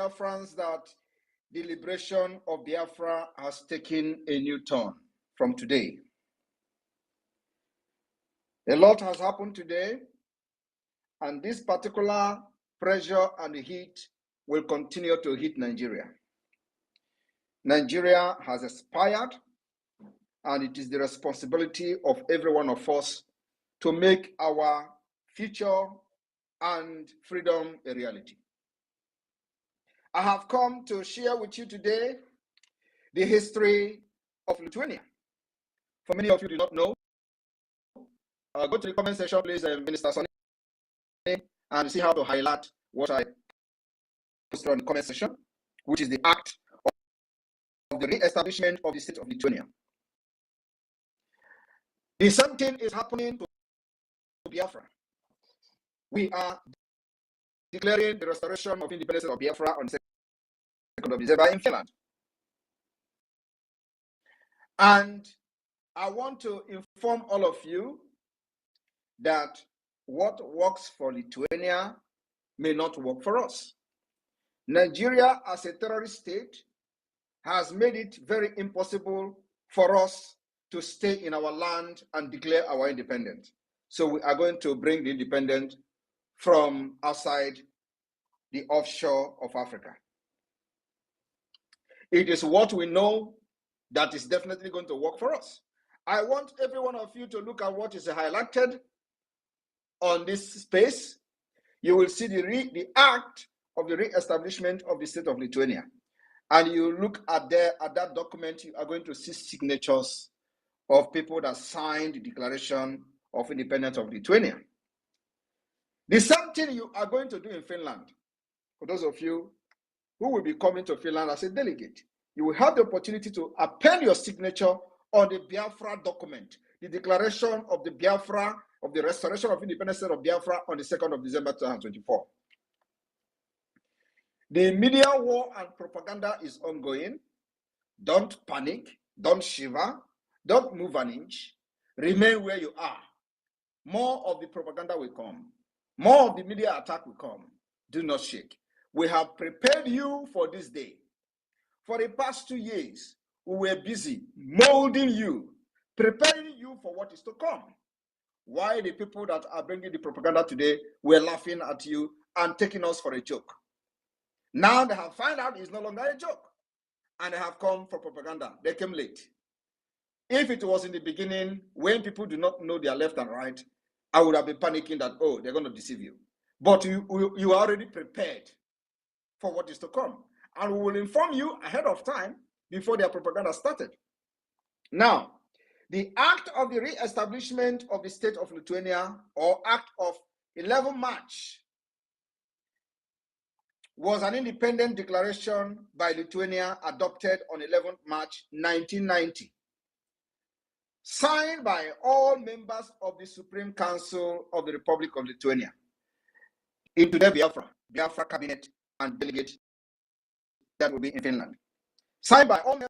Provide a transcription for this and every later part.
Biafrans that the liberation of Biafra has taken a new turn from today. A lot has happened today, and this particular pressure and heat will continue to hit Nigeria. Nigeria has expired, and it is the responsibility of every one of us to make our future and freedom a reality. I have come to share with you today the history of Lithuania. For many of you do not know, go to the comment section, please, Minister Sonny, and see how to highlight what I posted on the comment section, which is the act of the re-establishment of the state of Lithuania. The same thing is happening to Biafra. We are declaring the restoration of independence of Biafra on the 2nd of December in Finland. And I want to inform all of you that what works for Lithuania may not work for us. Nigeria, as a terrorist state, has made it very impossible for us to stay in our land and declare our independence. So we are going to bring the independence from outside the offshore of Africa. It is what we know that is definitely going to work for us. I want every one of you to look at what is highlighted on this space. You will see the act of the re-establishment of the state of Lithuania. And you look at that document, you are going to see signatures of people that signed the Declaration of Independence of Lithuania. The same thing you are going to do in Finland. For those of you who will be coming to Finland as a delegate, you will have the opportunity to append your signature on the Biafra document, the Declaration of the Biafra, of the Restoration of Independence of Biafra on the 2nd of December 2024. The media war and propaganda is ongoing. Don't panic, don't shiver, don't move an inch. Remain where you are. More of the propaganda will come. More of the media attack will come. Do not shake. We have prepared you for this day. For the past 2 years, we were busy molding you, preparing you for what is to come. Why the people that are bringing the propaganda today were laughing at you and taking us for a joke. Now they have found out it's no longer a joke, and they have come for propaganda. They came late. If it was in the beginning, when people do not know their left and right, I would have been panicking that, oh, they're going to deceive you. But you are already prepared for what is to come. And we will inform you ahead of time before their propaganda started. Now, the act of the re-establishment of the state of Lithuania, or act of 11 March, was an independent declaration by Lithuania adopted on 11 March 1990, signed by all members of the Supreme Council of the Republic of Lithuania, into the Biafra cabinet and delegate that will be in Finland. Signed by all members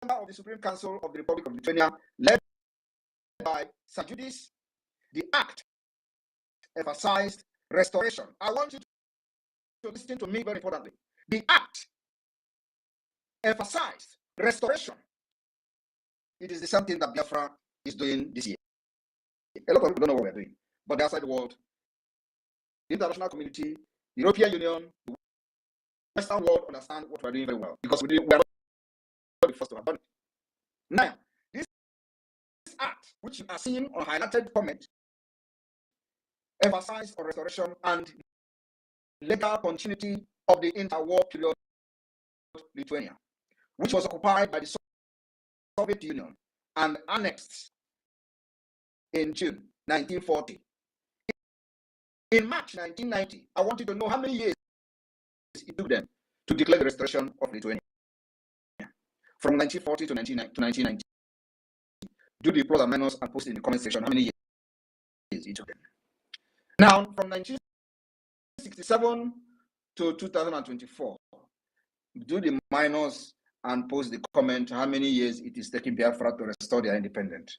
of the Supreme Council of the Republic of Lithuania, led by Sajudis. The act emphasized restoration. I want you to listen to me very importantly. The act emphasized restoration. It is the same thing that Biafra is doing this year. A lot of people don't know what we're doing, but the outside world, the international community, the European Union, the Western world understand what we're doing very well, because we are not the first to have done it. Now, this act, which you are seeing on highlighted comment, emphasized on restoration and legal continuity of the interwar period Lithuania, which was occupied by the Soviet Union and annexed in June 1940. In March 1990, I want you to know how many years it took them to declare the restoration of Lithuania. From 1940 to 1990. Do the plus and minus and post in the comment section how many years it took them. Now, from 1967 to 2024, do the minus and post the comment how many years it is taking Biafra to restore their independence.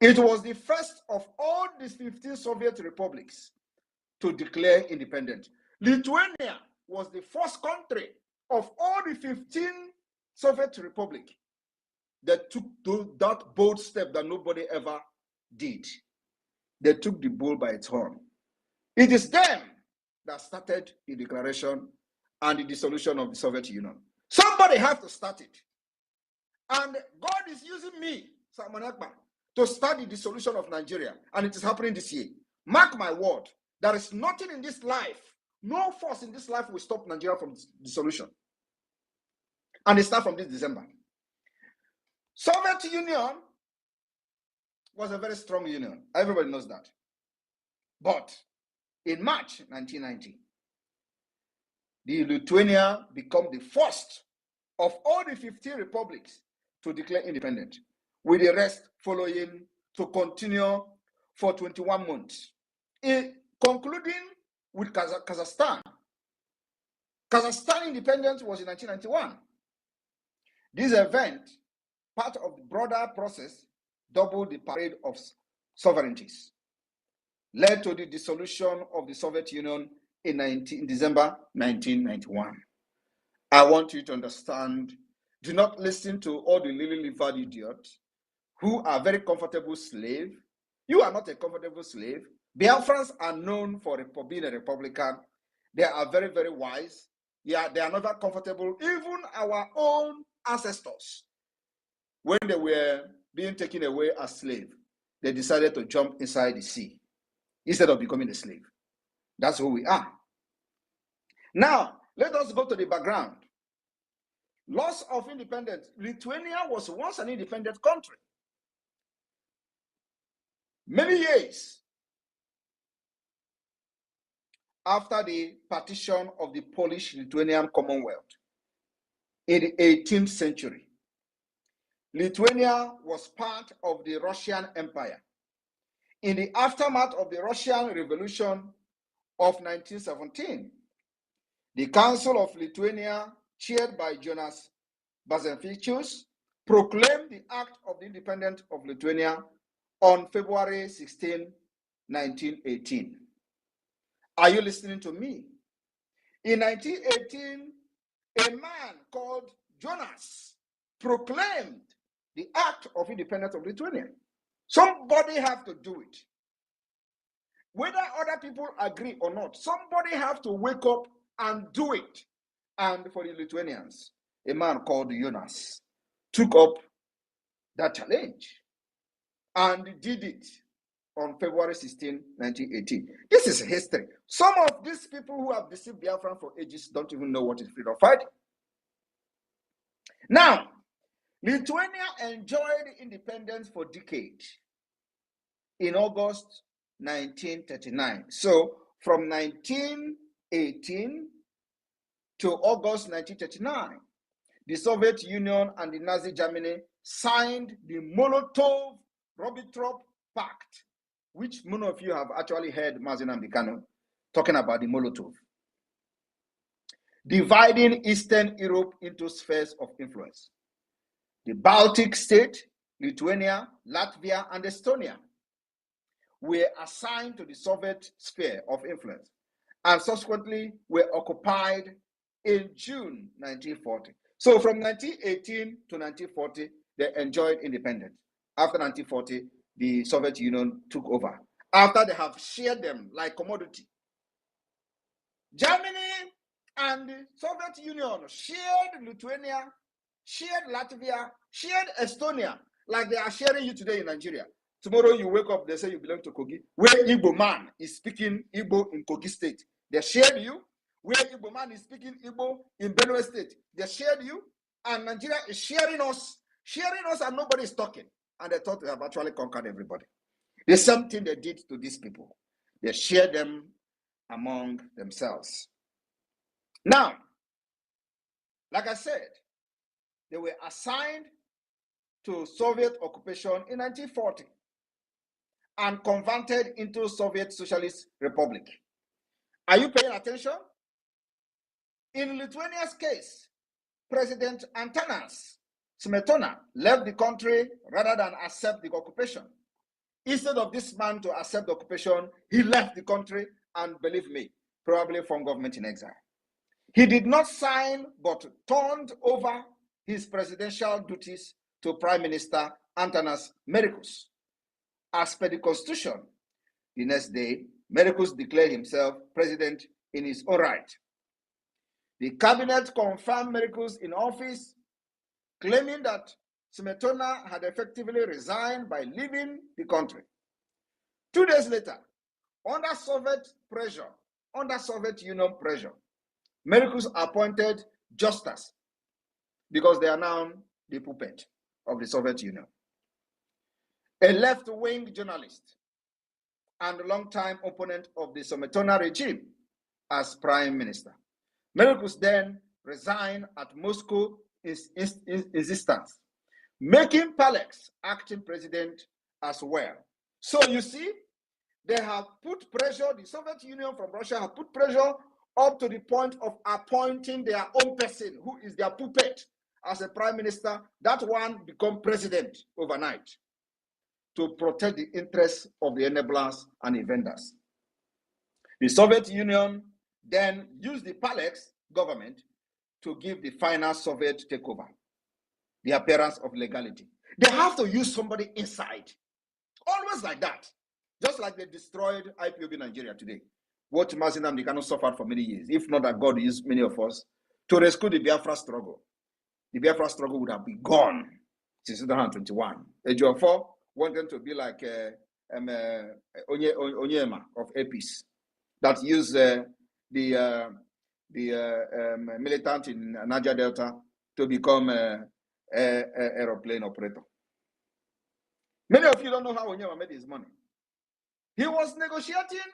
It was the first of all these 15 Soviet republics to declare independence. Lithuania was the first country of all the 15 Soviet republics that took that bold step that nobody ever did. They took the bull by its horn. It is them that started the declaration and the dissolution of the Soviet Union. Somebody has to start it. And God is using me, Simon Ekpa, to start the dissolution of Nigeria. And it is happening this year. Mark my word, there is nothing in this life, no force in this life will stop Nigeria from dissolution. And it starts from this December. Soviet Union was a very strong union. Everybody knows that. But in March 1990, the Lithuania became the first of all the 15 republics to declare independent, with the rest following to continue for 21 months, concluding with Kazakhstan. Kazakhstan independence was in 1991. This event, part of the broader process, doubled the parade of sovereignties, led to the dissolution of the Soviet Union in December 1991. I want you to understand, do not listen to all the lily-livered idiots who are very comfortable slaves. You are not a comfortable slave. Biafrans are known for being a Republican. They are very, very wise. Yeah, they are never comfortable. Even our own ancestors, when they were being taken away as slaves, they decided to jump inside the sea instead of becoming a slave. That's who we are. Now, let us go to the background. Loss of independence. Lithuania was once an independent country. Many years after the partition of the Polish-Lithuanian Commonwealth in the 18th century, Lithuania was part of the Russian Empire. In the aftermath of the Russian Revolution of 1917, the Council of Lithuania, chaired by Jonas Bazenfichus, proclaimed the Act of the Independence of Lithuania on February 16, 1918. Are you listening to me? In 1918, a man called Jonas proclaimed the Act of Independence of Lithuania. Somebody have to do it. Whether other people agree or not, somebody have to wake up and do it. And for the Lithuanians, a man called Jonas took up that challenge and did it on February 16, 1918. This is history. Some of these people who have deceived Biafra for ages don't even know what is freedom fighting. Now, Lithuania enjoyed independence for decades in August 1939. So from 1918 to August 1939, the Soviet Union and the Nazi Germany signed the Molotov-Ribbentrop Pact, which many of you have actually heard Mazen Ambikano talking about the Molotov, dividing Eastern Europe into spheres of influence. The Baltic states, Lithuania, Latvia, and Estonia were assigned to the Soviet sphere of influence and subsequently were occupied in June 1940. So from 1918 to 1940, they enjoyed independence. After 1940, the Soviet Union took over. After they have shared them like commodity. Germany and the Soviet Union shared Lithuania, shared Latvia, shared Estonia, like they are sharing you today in Nigeria. Tomorrow you wake up, they say you belong to Kogi. Where Igbo man is speaking Igbo in Kogi state, they shared you. Where Igbo man is speaking Igbo in Benue state, they shared you. And Nigeria is sharing us, and nobody is talking. And they thought they have actually conquered everybody. The same thing they did to these people. They shared them among themselves. Now, like I said, they were assigned to Soviet occupation in 1940 and converted into Soviet Socialist Republic. Are you paying attention? In Lithuania's case, President Antanas Smetona left the country rather than accept the occupation. Instead of this man to accept the occupation, he left the country and, believe me, probably formed government in exile. He did not sign, but turned over his presidential duties to Prime Minister Antanas Mericus. As per the Constitution, the next day, Mericus declared himself president in his own right. The cabinet confirmed Mericus in office, claiming that Smetona had effectively resigned by leaving the country. 2 days later, under Soviet Union pressure, Mericus appointed Justus, because they are now the puppet of the Soviet Union, a left-wing journalist and longtime opponent of the Smetona regime, as prime minister. Mericus then resigned at Moscow insistence, making Palex acting president as well. So you see, they have put pressure, the Soviet Union from Russia have put pressure up to the point of appointing their own person, who is their puppet, as a prime minister. That one become president overnight to protect the interests of the enablers and the vendors. The Soviet Union then used the Palex government to give the final Soviet takeover, the appearance of legality. They have to use somebody inside, always like that. Just like they destroyed IPOB Nigeria today. What Mazinam they cannot suffer for many years, if not that God used many of us to rescue the Biafra struggle. The Biafra struggle would have been gone since 2021. Ejiofor wanted to be like Onyema of APIS that used the militant in Niger Delta to become a aeroplane operator. Many of you don't know how Onyema made his money. He was negotiating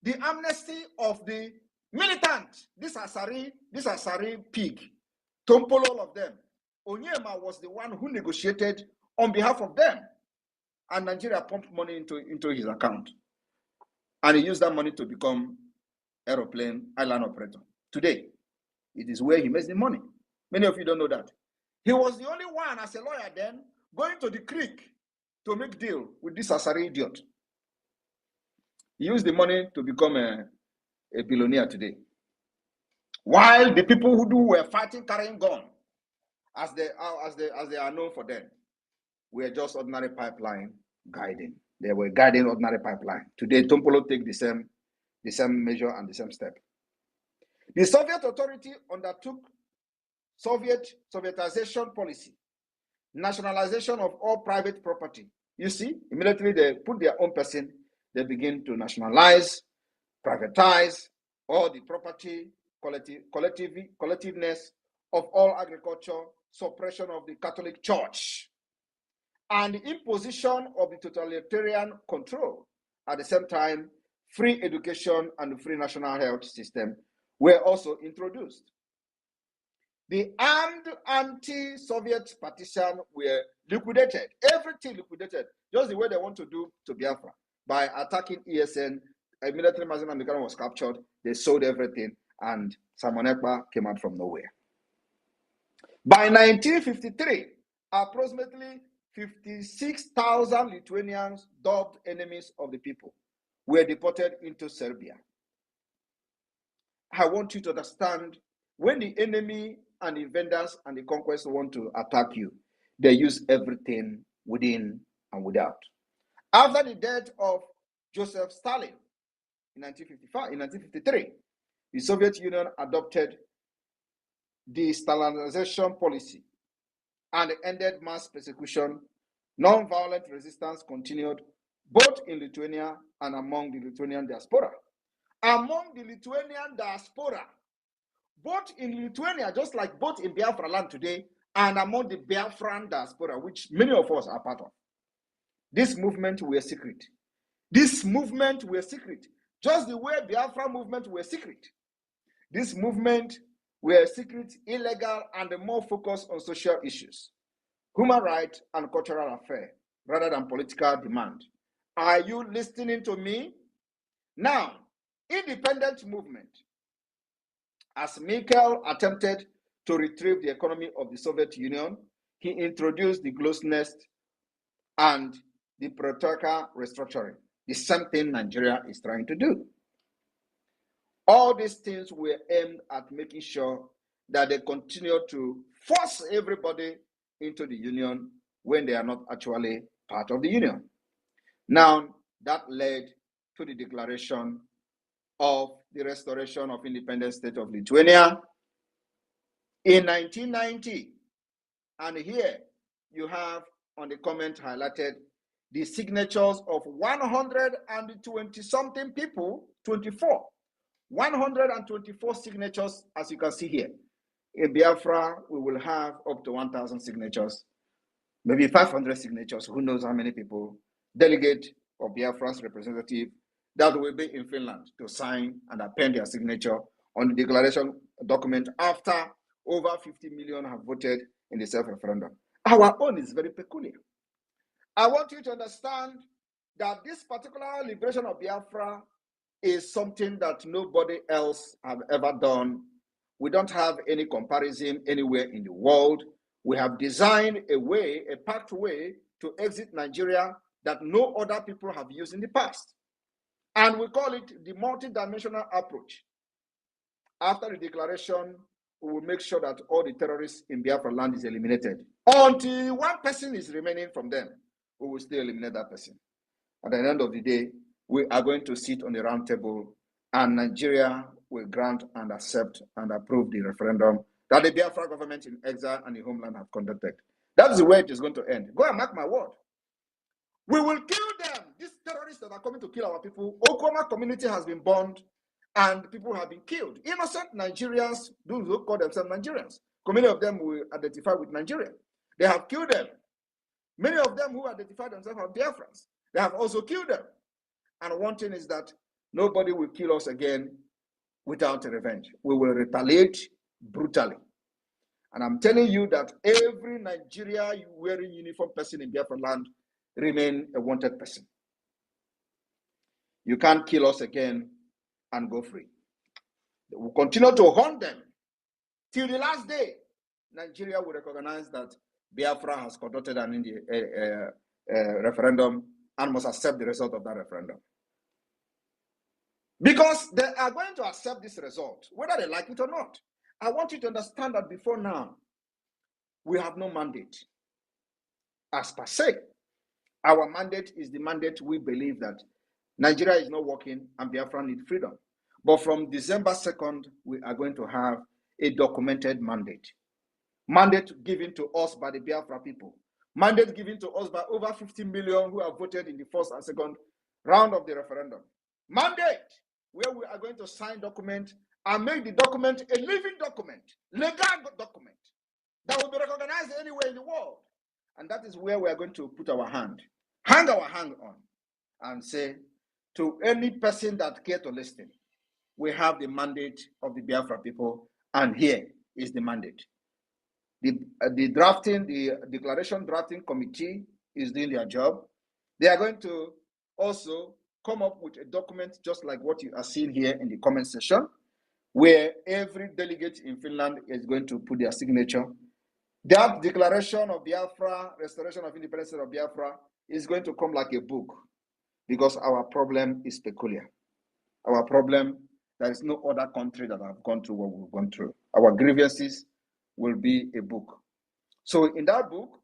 the amnesty of the militant, this Asari pig, Tompolo, all of them. Onyema was the one who negotiated on behalf of them. And Nigeria pumped money into his account. And he used that money to become aeroplane island operator. Today, it is where he makes the money. Many of you don't know that. He was the only one, as a lawyer then, going to the creek to make deal with this Asari idiot. He used the money to become a billionaire today. While the people who were fighting, carrying gun, as they are known for them, were just ordinary pipeline guiding. They were guiding ordinary pipeline. Today, Tompolo take the same measure and the same step. The Soviet authority undertook Sovietization policy, nationalization of all private property. You see, immediately they put their own person, they begin to nationalize, privatize all the property, collectiveness of all agriculture, suppression of the Catholic Church, and the imposition of the totalitarian control. At the same time, free education and the free national health system were also introduced. The armed anti-Soviet partisan were liquidated, everything liquidated, just the way they want to do to Biafra. By attacking ESN, immediately Mazin Amikano was captured, they sold everything, and Simon Ekpa came out from nowhere. By 1953, approximately 56,000 Lithuanians, dubbed enemies of the people, were deported into Serbia. I want you to understand, when the enemy and the invaders and the conquest want to attack you, they use everything within and without. After the death of Joseph Stalin in 1953, the Soviet Union adopted the Stalinization policy and ended mass persecution. Non-violent resistance continued both in Lithuania and among the Lithuanian diaspora. Among the Lithuanian diaspora, both in Lithuania, just like both in Biafra land today, and among the Biafran diaspora, which many of us are part of. This movement were secret. This movement were secret. Just the way Biafra movement were secret. This movement were secret, illegal, and more focused on social issues, human rights, and cultural affairs, rather than political demand. Are you listening to me? Now, independent movement. As Mikhail attempted to retrieve the economy of the Soviet Union, he introduced the Glasnost and the Protoka restructuring, the same thing Nigeria is trying to do. All these things were aimed at making sure that they continue to force everybody into the union when they are not actually part of the union. Now, that led to the declaration of the restoration of independent state of Lithuania in 1990. And here you have on the comment highlighted the signatures of 120 something people, 124 signatures, as you can see here. In Biafra, we will have up to 1,000 signatures, maybe 500 signatures, who knows how many people, delegate of Biafra's representative that will be in Finland to sign and append their signature on the declaration document after over 50 million have voted in the self-referendum. Our own is very peculiar. I want you to understand that this particular liberation of Biafra is something that nobody else have ever done. We don't have any comparison anywhere in the world. We have designed a way, a pathway to exit Nigeria that no other people have used in the past. And we call it the multidimensional approach. After the declaration, we will make sure that all the terrorists in Biafra land is eliminated. Until one person is remaining from them, we will still eliminate that person. At the end of the day, we are going to sit on the round table and Nigeria will grant and accept and approve the referendum that the Biafra government in exile and the homeland have conducted. That's the way it is going to end. Go and mark my word. We will kill them. These terrorists that are coming to kill our people. Okoma community has been burned and people have been killed. Innocent Nigerians, those who call themselves Nigerians. Many of them will identify with Nigeria. They have killed them. Many of them who identify themselves as Biafrans, they have also killed them. And one thing is that nobody will kill us again without revenge. We will retaliate brutally. And I'm telling you that every Nigeria wearing uniform person in Biafra land remain a wanted person. You can't kill us again and go free. We'll continue to hunt them till the last day. Nigeria will recognize that Biafra has conducted an referendum and must accept the result of that referendum. Because they are going to accept this result, whether they like it or not. I want you to understand that before now, we have no mandate. As per se, our mandate is the mandate we believe that Nigeria is not working and Biafra needs freedom. But from December 2nd, we are going to have a documented mandate. Mandate given to us by the Biafra people. Mandate given to us by over 50 million who have voted in the first and second round of the referendum. Mandate where we are going to sign document and make the document a living document, legal document that will be recognized anywhere in the world. And that is where we are going to put our hand, hang our hand on, and say to any person that cares to listen, we have the mandate of the Biafra people, and here is the mandate. The declaration drafting committee is doing their job. They are going to also come up with a document just like what you are seeing here in the comment section, where every delegate in Finland is going to put their signature. That declaration of Biafra, restoration of independence of Biafra, is going to come like a book, because our problem is peculiar. Our problem, there is no other country that have gone through what we've gone through. Our grievances will be a book. So in that book,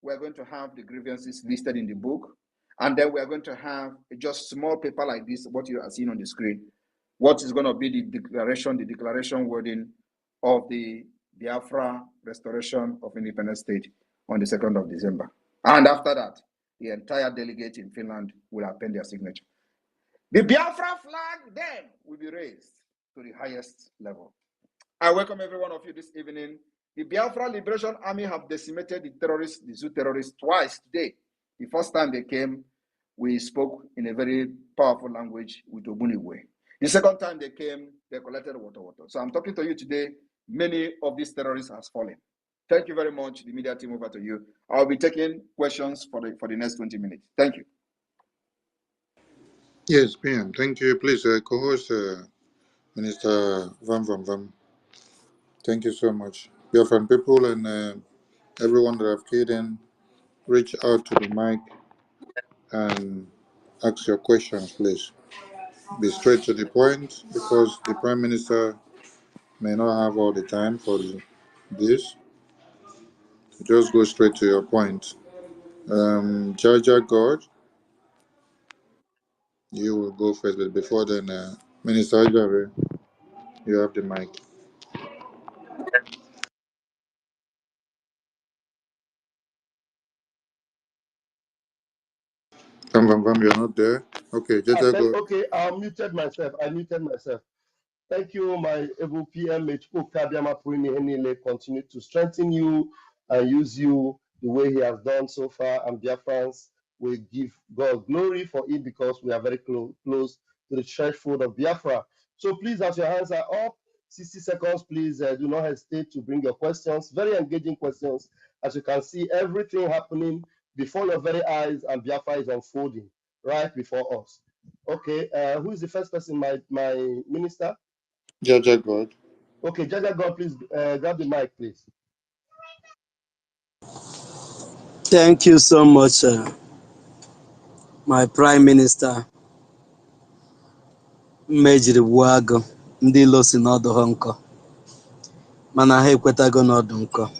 we're going to have the grievances listed in the book, and then we're going to have just small paper like this, what you are seeing on the screen, what is going to be the declaration wording of the Biafra restoration of independent state on the 2nd of December. And after that, the entire delegate in Finland will append their signature. The Biafra flag then will be raised to the highest level. I welcome every one of you this evening. The Biafra Liberation Army have decimated the terrorists, the Zoo terrorists, twice today. The first time they came, we spoke in a very powerful language with Ogbunigwe. The second time they came, they collected water. So I'm talking to you today. Many of these terrorists have fallen. Thank you very much. The media team, over to you. I'll be taking questions for the next 20 minutes. Thank you. Yes, PM. Thank you. Please, co-host Minister Vam. Thank you so much. Biafran people and everyone that have keyed in, reach out to the mic and ask your questions, please. be straight to the point because the Prime Minister may not have all the time for this. Just go straight to your point. Jaja God, you will go first, but before then, Minister Ajare, you have the mic. You're not there. Okay, Jaja God. Okay, I muted myself. Thank you, my able PMH. Continue to strengthen you and use you the way he has done so far. And Biafrans will give God glory for it because we are very close to the threshold of Biafra. So please, as your hands are up, 60 seconds, please do not hesitate to bring your questions. Very engaging questions. As you can see, everything happening before your very eyes, and Biafra is unfolding right before us. Okay, who is the first person? My minister? Jaja God. Okay, Jaja God, please grab the mic, please. Thank you so much, my Prime Minister. Mmejiri gbuo agụ ndị ilo si n'ọdụ ha nkọ mana ha ekwetago n'ọdụ nkọ.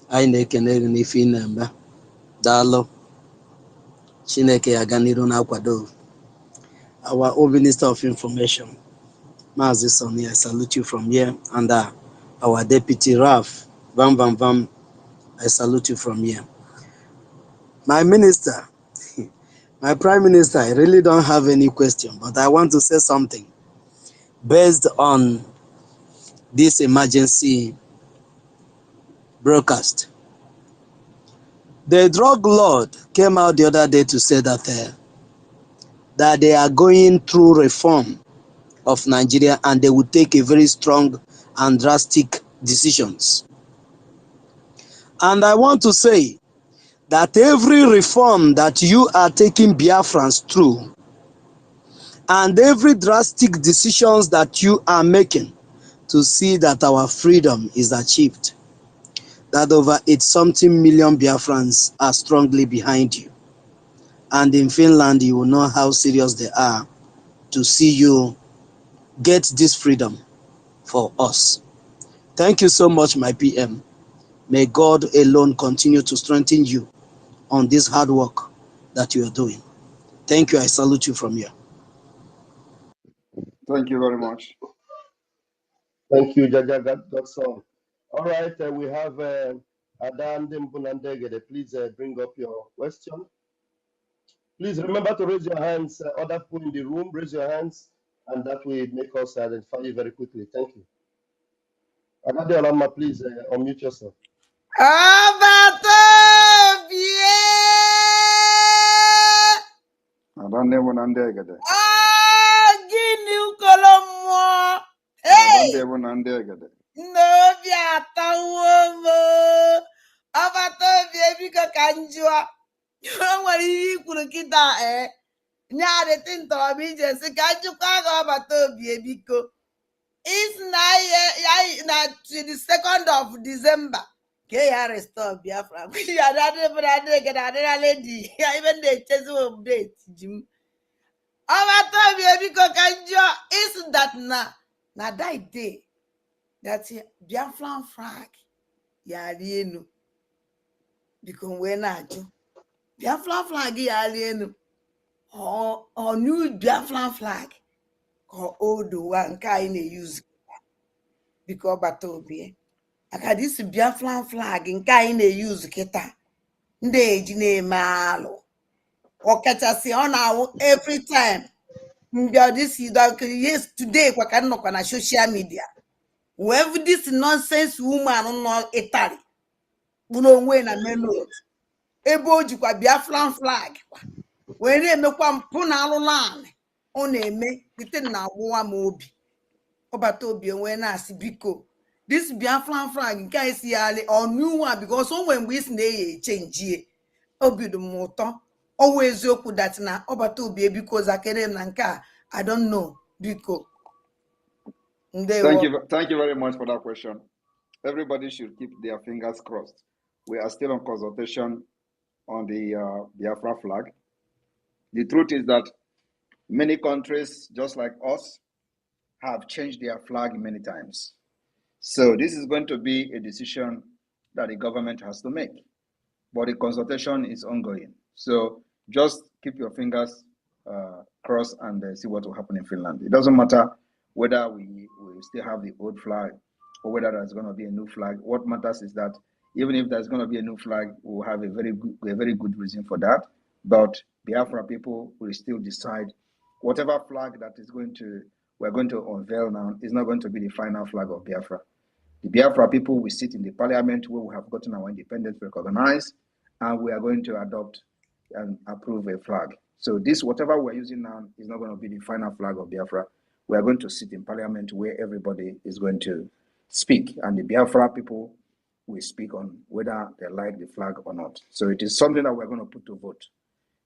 Anyị na-ekene gị n'ife ị na-eme. Daalụ. Chineke ya ga n'iru na-akwado. Our own Minister of Information, Maazị Sonny, I salute you from here, and our Deputy Raf, Vam, I salute you from here. My Minister, my Prime Minister, I really don't have any question, but I want to say something based on this emergency broadcast. The drug lord came out the other day to say that they are going through reform of Nigeria and they will take a very strong and drastic decisions. And I want to say that every reform that you are taking Biafrans through and every drastic decisions that you are making to see that our freedom is achieved, that over 8-something million Biafrans are strongly behind you. And in Finland, you will know how serious they are to see you get this freedom for us. Thank you so much, my PM. May God alone continue to strengthen you on this hard work that you are doing. Thank you. I salute you from here. Thank you very much. Thank you, Jaja Godson. All right, we have Adan Dimbunandegede. Please bring up your question. Please remember to raise your hands. Other people in the room, raise your hands, and that will make us identify you very quickly. Thank you. Adade Olama, please unmute yourself. Gịnị ukolo mmụọ? N'obi atawo m. Ọbata obi ebiko ka njụọ. O nwere ihe ikwuru kịta nyarịtị ntọrọbụ ije si ka njụkwa gị ọbata obi ebiko. Isi na 22nd of December ka ya restore Biafra. Even na-echezi update ji m. Ọbata obi ebiko ka njụọ isi that na that day that Biafran flag yari enu biko wee na-ajụ Biafran flag yari enu or new Biafran flag ka old one nke anyị na-use biko ọbata obi aka this Biafran flag nke anyị na-use kịta ndị eji na-eme alụ ọkachasị ọ na-awụ every time mbịa this yes today kwa ka nnọkwa na social media wherever this nonsense woman nọ Italy bụrụ onwe na melod ebe o jikwa Biafran flag wee na-emekwa mpụ na alụlanị ọ na-eme ite na agbụwa m obi ọbata obi onwe na-asị biko this Biafran flag nke anyị si ya alị ọnụ nwa because o nwere mgbe isi na-eyi echenjie obi dị m ụtọ ọwụ eziokwu dat na ọbata obi ebiko zakere m na nke a I don't know biko. Thank you very much for that question. Everybody should keep their fingers crossed. We are still on consultation on the Biafra flag. The truth is that Many countries, just like us, have changed their flag many times. So this is going to be a decision that the government has to make. But the consultation is ongoing. So just keep your fingers crossed and see what will happen in Finland. It doesn't matter whether we still have the old flag or whether there's going to be a new flag. What matters is that even if there's going to be a new flag, we'll have a very good reason for that. But Biafra people will still decide whatever flag that we're going to unveil now is not going to be the final flag of Biafra. The Biafra people will sit in the parliament where we have gotten our independence recognized, and we are going to adopt and approve a flag. So this, whatever we're using now, is not going to be the final flag of Biafra. We are going to sit in parliament where everybody is going to speak, and the Biafra people will speak on whether they like the flag or not. So it is something that we're going to put to vote.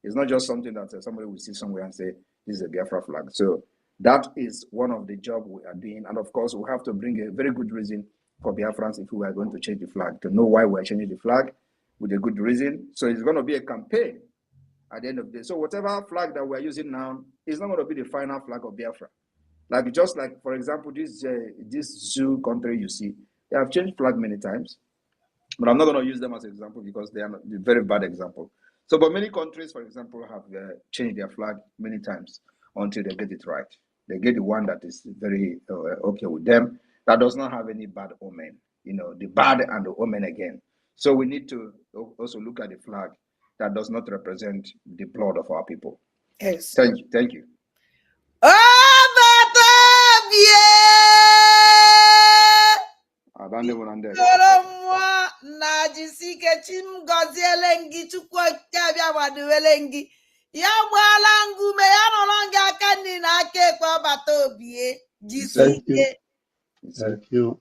It's not just something that somebody will see somewhere and say, this is a Biafra flag. So that is one of the jobs we are doing. And of course, we have to bring a very good reason for Biafrans if we are going to change the flag, to know why we're changing the flag with a good reason. So it's going to be a campaign at the end of the day. So whatever flag that we're using now is not going to be the final flag of Biafra. Just like, for example, this zoo country you see, they have changed flag many times. But I'm not going to use them as an example because they are a very bad example. So, but many countries, for example, have changed their flag many times until they get it right. They get the one that is very okay with them, that does not have any bad omen, the bad and the omen again. So we need to also look at the flag that does not represent the blood of our people. Yes. Thank you. Thank you. Mmụọ na jisike chim gọziele gị Chukwu bịa gbadowele gị ya gbaala ngume ya nọrọ gị aka nri na aka ekpe ọbata obie jisike. Thank you.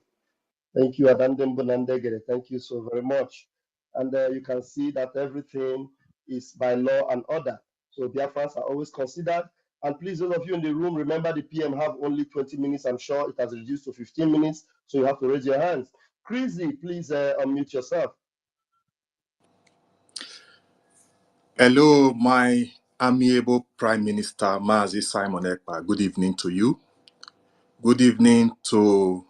Thank you, Adandem Bunandegere. Thank you so very much. And you can see that everything is by law and order. So Biafrans are always considered. And please, those of you in the room, remember the PM have only 20 minutes. I'm sure it has reduced to 15 minutes. So you have to raise your hands. Chrissy, please unmute yourself. Hello, my amiable Prime Minister, Mazi Simon Ekpa. Good evening to you. Good evening to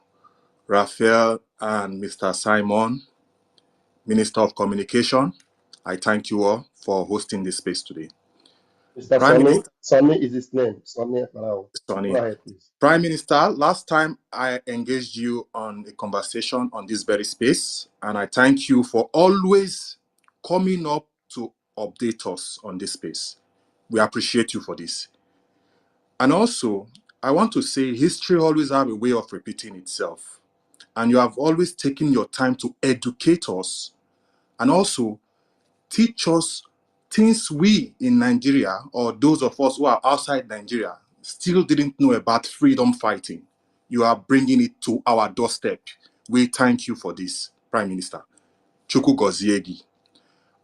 Raphael and Mr. Simon, Minister of Communication. I thank you all for hosting this space today. Mr. Sonny is his name. Sonny. Go ahead, please. Prime Minister, last time I engaged you on a conversation on this very space, and I thank you for always coming up to update us on this space. We appreciate you for this. And also, I want to say history always have a way of repeating itself. And you have always taken your time to educate us and also teach us things we in Nigeria, or those of us who are outside Nigeria, still didn't know about freedom fighting. You are bringing it to our doorstep. We thank you for this, Prime Minister. Chukwu Goziegi.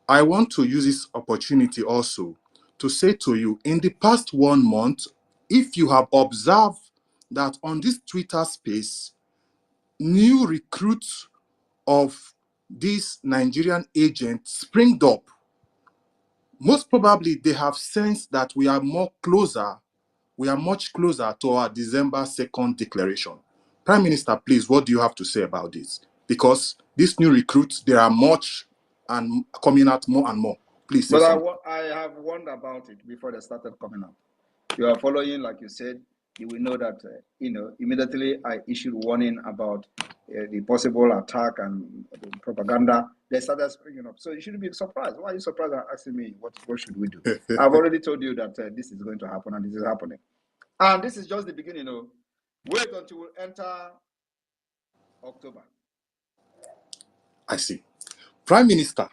I want to use this opportunity also to say to you, in the past 1 month, if you have observed that on this Twitter space, new recruits of these Nigerian agents springed up, most probably they have sensed that we are much closer to our December 2nd declaration. Prime Minister, please, what do you have to say about this? Because these new recruits, there are much and coming out more and more. Please say something. But I have warned about it before they started coming up. You are following, like you said, you will know that, immediately I issued warning about the possible attack and the propaganda. They started springing up. So you shouldn't be surprised. Why are you surprised and asking me what should we do? I've already told you that this is going to happen and this is happening. And this is just the beginning. Wait until we enter October. I see. Prime Minister,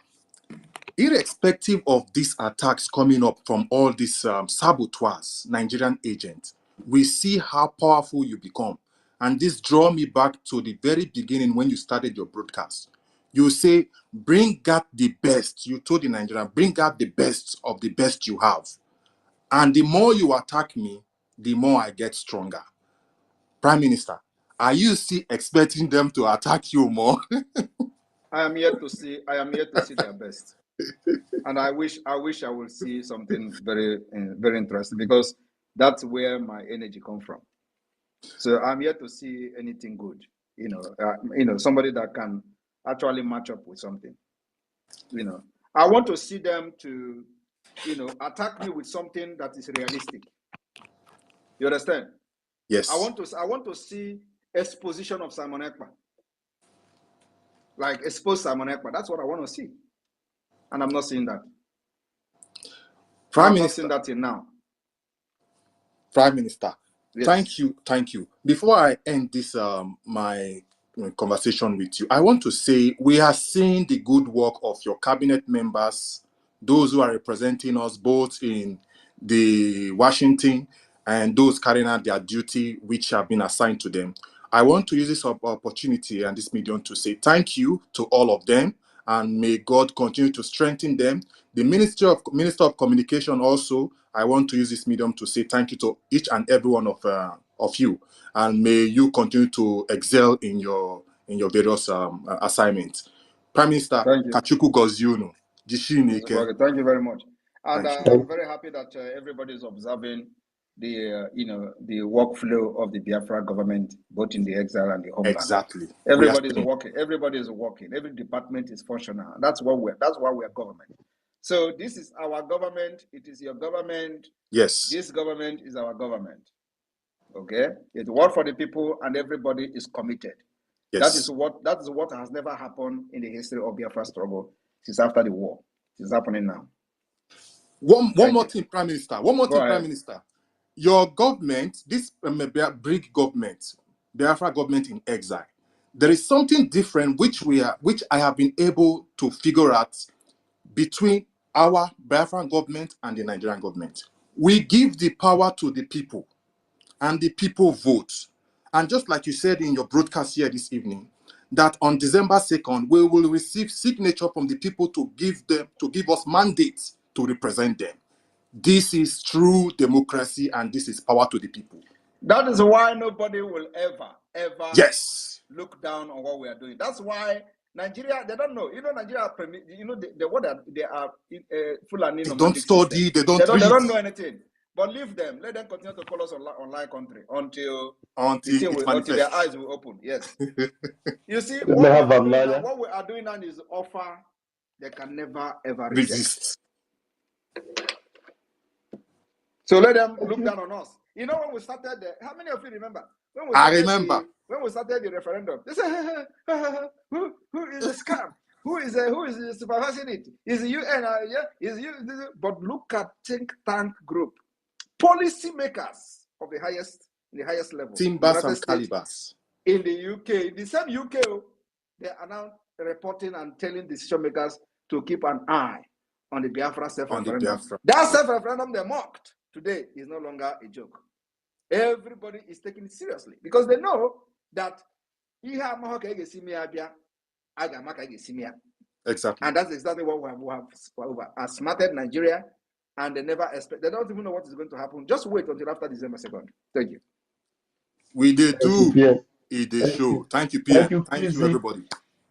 irrespective of these attacks coming up from all these saboteurs, Nigerian agents, we see how powerful you become. And this draw me back to the very beginning when you started your broadcast. You say, bring out the best. You told the Nigerian, bring out the best of the best you have. And the more you attack me, the more I get stronger. Prime Minister, are you still expecting them to attack you more? I am yet to see their best. And I wish I will see something very, very interesting, because That's where my energy comes from. So I'm here to see anything good. Somebody that can actually match up with something. I want to see them to, attack me with something that is realistic. You understand? Yes. I want to see exposition of Simon Ekpa. Like expose Simon Ekpa. That's what I want to see. And I'm not seeing that. Prime I'm Minister, not seeing that till now. Prime Minister, yes. Thank you. Before I end this my conversation with you, I want to say we are seeing the good work of your cabinet members, those who are representing us both in the Washington and those carrying out their duty which have been assigned to them. I want to use this opportunity and this medium to say thank you to all of them, and may God continue to strengthen them. The Minister of Communication also, I want to use this medium to say thank you to each and every one of you, and may you continue to excel in your various assignments. Prime Minister, Thank you. Kachuku Goziuno, Jishinike. Thank you very much. And Thank you. I'm very happy that everybody is observing the the workflow of the Biafra government, both in the exile and the homeland. Exactly. Everybody is working. Everybody is working. Every department is functional. That's why we're government. So this is our government. It is your government. Yes. This government is our government. Okay. It works for the people, and everybody is committed. Yes. That is what has never happened in the history of Biafra struggle since after the war. It's happening now. One more thing, Prime Minister. Prime Minister. Your government, this big government, Biafra government in exile, there is something different which I have been able to figure out between our Biafran government and the Nigerian government. We give the power to the people, and the people vote. And just like you said in your broadcast here this evening, that on December 2nd, we will receive signature from the people to give us mandates to represent them. This is true democracy, and this is power to the people. That is why nobody will ever yes look down on what we are doing. That's why Nigeria, they don't know. Nigeria, they are Fulani. They don't study, system. They don't know anything. But leave them. Let them continue to call us online country until their eyes will open. Yes. You see, what we are doing now is offer they can never ever resist. So let them look down on us. When we started, how many of you remember? I remember. When we started the referendum, they said, who is a scam? Who is supervising it? Is the UN? Is you? But look at think tank group, policy makers of the highest level. Timbers and calibers. In the UK, the same UK, they are now reporting and telling decision makers to keep an eye on the Biafra self-referendum. That self-referendum they mocked today is no longer a joke. Everybody is taking it seriously because they know that exactly. And that's exactly what we have smarted Nigeria, and they never expect. They don't even know what is going to happen. Just wait until after December 2nd. Thank you. We did too. It is show. Thank you, PM. Thank you, everybody.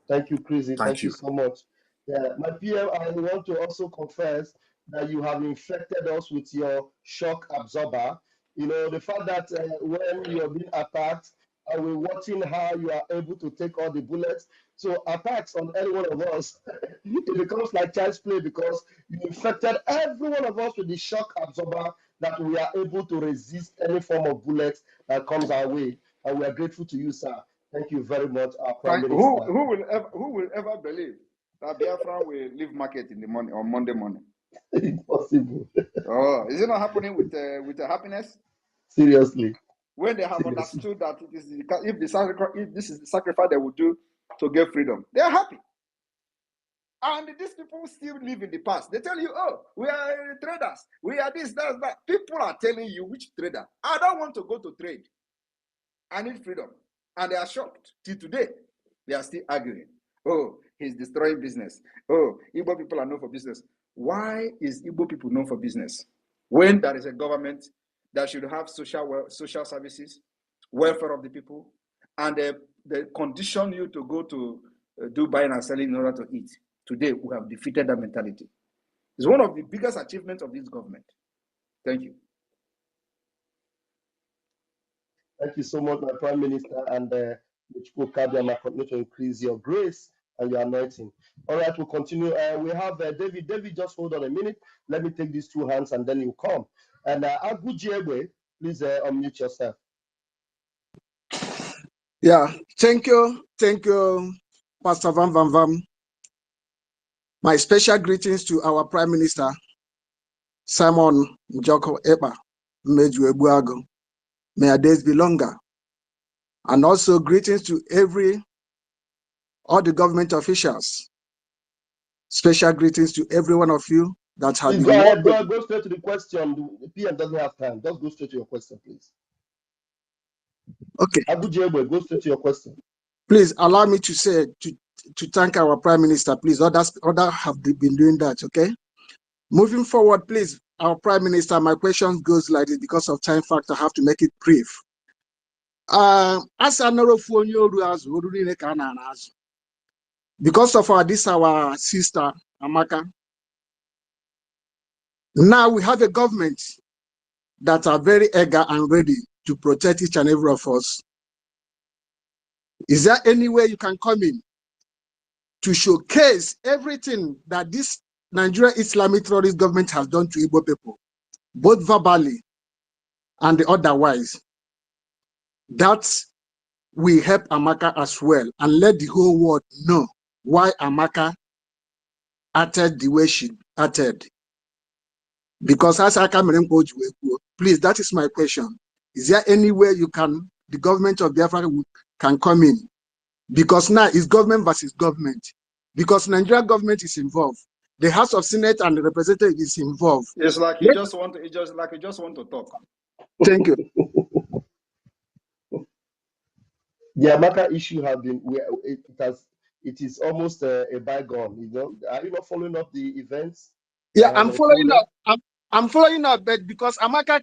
Thank you, Chrissy. Thank you so much. Yeah, my PM, I want to also confess that you have infected us with your shock absorber. The fact that when you're being attacked, and we're watching how you are able to take all the bullets. So attacks on any one of us, it becomes like child's play because you infected every one of us with the shock absorber that we are able to resist any form of bullet that comes our way. And we are grateful to you, sir. Thank you very much, our Prime Minister. Who will ever believe that Biafra will leave market in the morning on Monday morning? Impossible. Oh, is it not happening with the happiness? Seriously. When they have understood that if this is the sacrifice they will do to get freedom, they are happy. And these people still live in the past. They tell you, oh, we are traders. We are this, that. People are telling you, which trader? I don't want to go to trade. I need freedom. And they are shocked. Till today, they are still arguing. Oh, he's destroying business. Oh, Igbo people are known for business. Why is Igbo people known for business? When there is a government that should have social services, welfare of the people, and they condition you to go to do buying and selling in order to eat. Today, we have defeated that mentality. It's one of the biggest achievements of this government. Thank you. Thank you so much, my Prime Minister, and continue to increase your grace and your anointing. All right, we'll continue. We have David. David, just hold on a minute. Let me take these two hands, and then you come. And Agujiegbe, please unmute yourself. Yeah, thank you, Pastor Van Van Van. My special greetings to our Prime Minister, Simon Njoko Ekpa, Meju Ebuago. May our days be longer. And also greetings to all the government officials. Special greetings to every one of you that have Please been go ahead, working. go straight to the question. The PM doesn't have time. Just go straight to your question, please. Okay. Agujiegbe, go straight to your question. Please allow me to say to thank our Prime Minister. Please, others have been doing that. Okay. Moving forward, please, our Prime Minister. My question goes like this because of time factor. I have to make it brief. As because of our sister Amaka. Now we have a government that are very eager and ready to protect each and every of us. Is there any way you can come in to showcase everything that this Nigerian Islamic terrorist government has done to Igbo people, both verbally and otherwise? That will help Amaka as well and let the whole world know why Amaka acted the way she acted. Because as I come in, please, that is my question. Is there any way the government of Biafra can come in? Because now it's government versus government. Because Nigerian government is involved. The House of Senate and the Representative is involved. It's like you just want to talk. Thank you. The Amaka issue has been it is almost a bygone. You know, are you not following up the events? Yeah, I'm following up. I'm following up, but because Amaka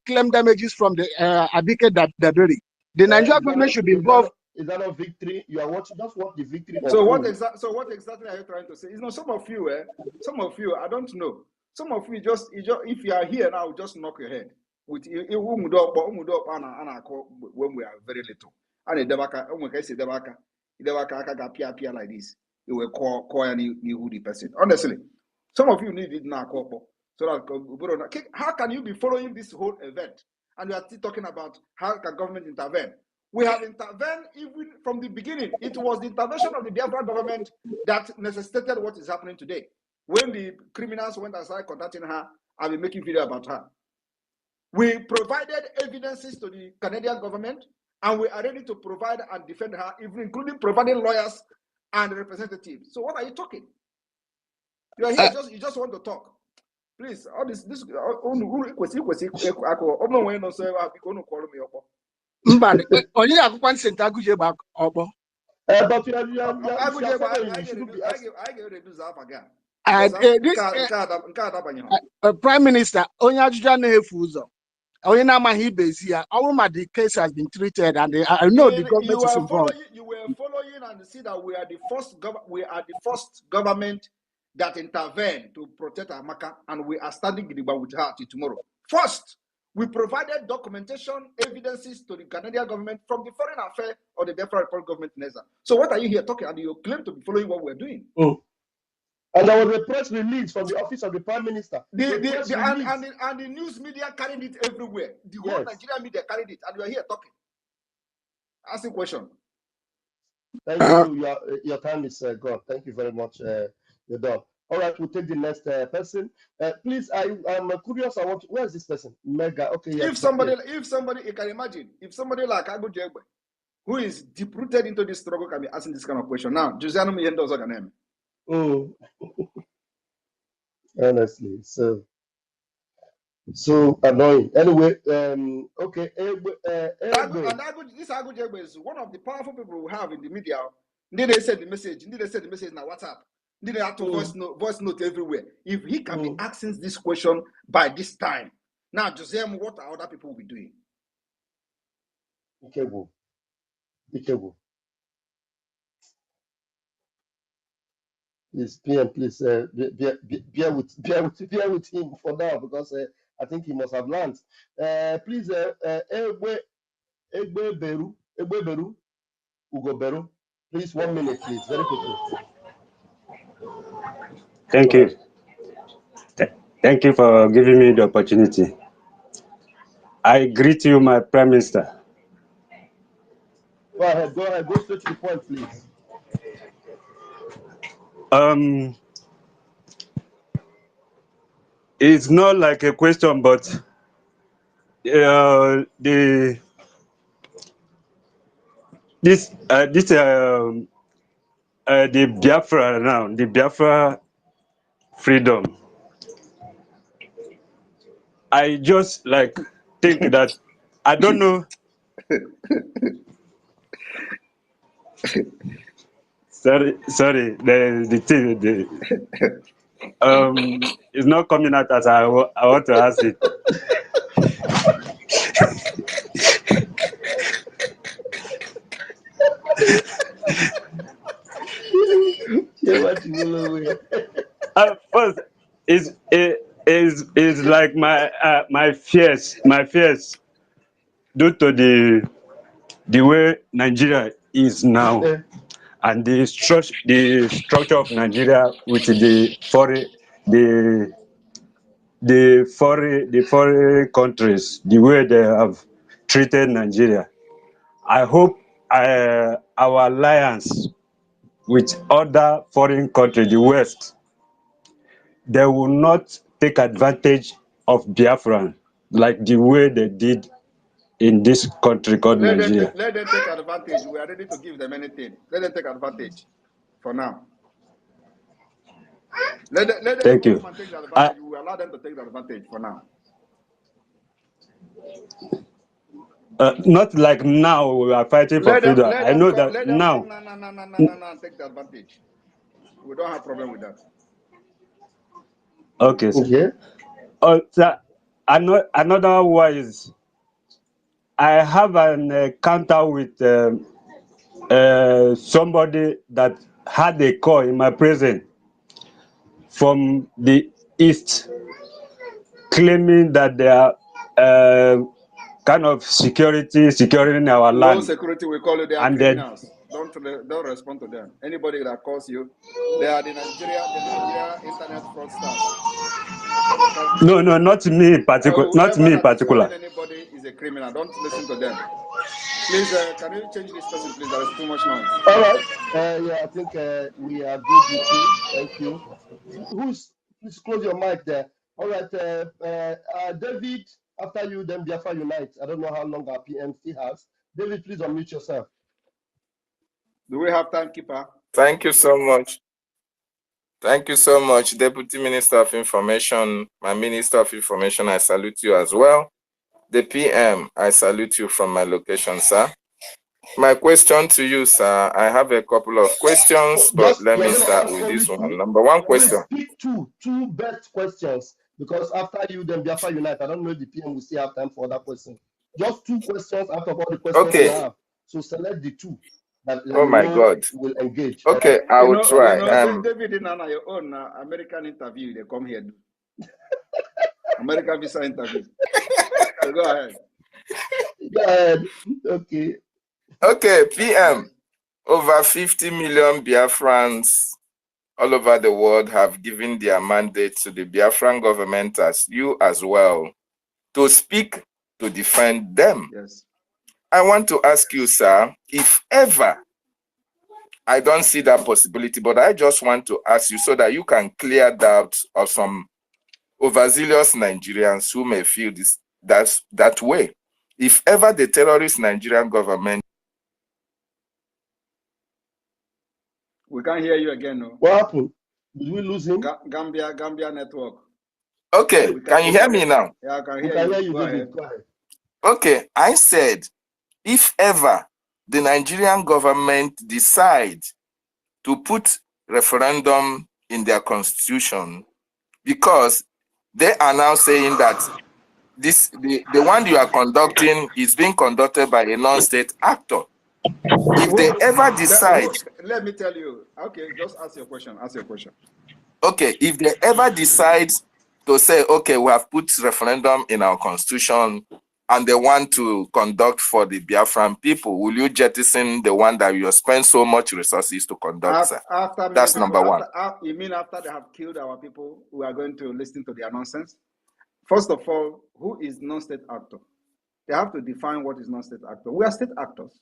claimed damages from the Abike Daberi. The Nigerian government should be involved. Is that a victory? You are watching, just watch the victory. So what exactly are you trying to say? You know, some of you, I don't know. Some of you just if you are here now, just knock your head with when we are very little. And debaka like this. You will call any the person. Honestly, some of you need it now. So that how can you be following this whole event and you are still talking about how can government intervene? We have intervened even from the beginning. It was the intervention of the Biafra government that necessitated what is happening today. When the criminals went aside contacting her and be making video about her. We provided evidences to the Canadian government and we are ready to provide and defend her, even including providing lawyers and representatives. So what are you talking? You are here, you just want to talk. Please, all this But only I can send Aguje back up. But you are following. You shouldn't be asking. Prime Minister, only Ajuja no efuzo. Only na mahibezi. All the case has been treated, and I know the government is involved. You were following and see that we are the first government that intervened to protect Amaka, and we are standing with her till tomorrow. First, we provided documentation, evidences to the Canadian government from the Foreign Affairs or the Biafra Republic government. So what are you here talking? And you claim to be following what we're doing. And there was a press release from the office of the Prime Minister. And the news media carried it everywhere. The whole Nigerian media carried it, and you are here talking. Ask a question. Thank you. Your time is gone. Thank you very much. You're done. All right, we'll take the next person. Please, I'm curious. Where is this person? Mega. Okay. Yes, if somebody, you can imagine, if somebody like Agujiegbe, who is deep-rooted into this struggle, can be asking this kind of question. Now, Josiano Miyendo's name. Honestly, so annoying. Anyway, okay. This Agujiegbe is one of the powerful people we have in the media. They send the message. They send the message now WhatsApp. They have to voice note everywhere. If he can be asking this question by this time, now Josiano, what are other people will be doing? Ikebo. Please, PM, please bear with him for now because I think he must have learned. Please, Egbeberu, Ugoberu. Please, 1 minute, please, very quickly. Thank Go you. ahead. Thank you for giving me the opportunity. I greet you, my Prime Minister. Go ahead, go straight to the point, please. It's not like a question, but the Biafra now, the Biafra freedom. I just like think that I don't know. Sorry. The thing it's not coming out as I want to ask it. First, is like my fears due to the way Nigeria is now, and the structure of Nigeria with the foreign countries, the way they have treated Nigeria. I hope our alliance with other foreign countries, the West, they will not take advantage of Biafran like the way they did in this country called Nigeria. Let them take advantage. We are ready to give them anything. Let them take advantage for now. Let them Thank you. come and take the advantage. We will allow them to take the advantage for now. Not like now we are fighting for freedom. I know that now. No, take the advantage. We don't have problem with that. Okay. Okay. So another one is I have an encounter with somebody that had a call in my presence from the east, claiming that they are kind of securing our land. No security, we call it. They are and criminals. Don't respond to them. Anybody that calls you, they are the Nigeria internet fraudsters. No, not me in particular. Not me in particular. Anybody is a criminal. Don't listen to them. Please, can you change this person, please? There is too much noise. All right. Yeah, I think we are good with you. Thank you. Please close your mic there. All right. David, after you, then Biafra Unite. I don't know how long our PM still has. David, please unmute yourself. Do we have time, Keeper? Thank you so much. Thank you so much, Deputy Minister of Information. My Minister of Information, I salute you as well. The PM, I salute you from my location, sir. My question to you, sir, I have a couple of questions, but let me start with this one. Number one question. Pick two best questions, because after you, then Biafra Unite. I don't know if the PM will still have time for other questions. Just two questions out of all the questions you have. So select the two that oh my God will engage. Okay, I will try. David, in your own American interview, they come here. American visa interview. So go ahead. Go ahead. Okay. Okay, PM. Over 50 million Biafrans all over the world have given their mandate to the Biafran government, as you as well, to speak to defend them. Yes. I want to ask you, sir, if ever, I don't see that possibility, but I just want to ask you so that you can clear doubts of some overzealous Nigerians who may feel that way. If ever the terrorist Nigerian government... We can't hear you again, no? What happened? Did we lose him? Gambia network. Okay, can you hear me now? Yeah, I can hear you. Go ahead. Okay, I said, if ever the Nigerian government decide to put referendum in their constitution, because they are now saying that the one you are conducting is being conducted by a non-state actor. If they ever decide... Let me tell you. Okay, just ask your question. Okay, if they ever decide to say, okay, we have put referendum in our constitution, and they want to conduct for the Biafran people, will you jettison the one that you spend so much resources to conduct, sir? That's number one. You mean after they have killed our people, we are going to listen to their nonsense? First of all, who is non-state actor? They have to define what is non-state actor. We are state actors.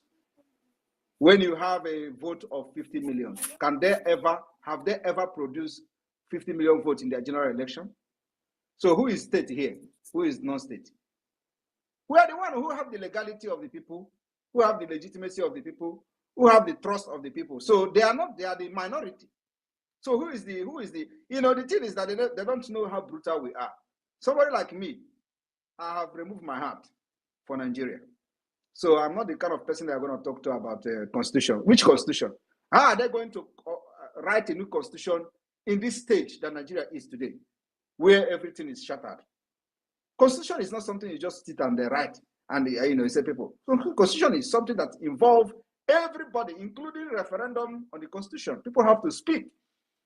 When you have a vote of 50 million, have they ever produced 50 million votes in their general election? So who is state here? Who is non-state? We are the one who have the legality of the people, who have the legitimacy of the people, who have the trust of the people. So they are the minority. So who is the, the thing is that they don't know how brutal we are. Somebody like me, I have removed my heart for Nigeria. So I'm not the kind of person that I'm going to talk to about constitution. Which constitution? How are they going to write a new constitution in this stage that Nigeria is today, where everything is shattered? Constitution is not something you just sit and write and you say people. So constitution is something that involves everybody, including referendum on the constitution. People have to speak.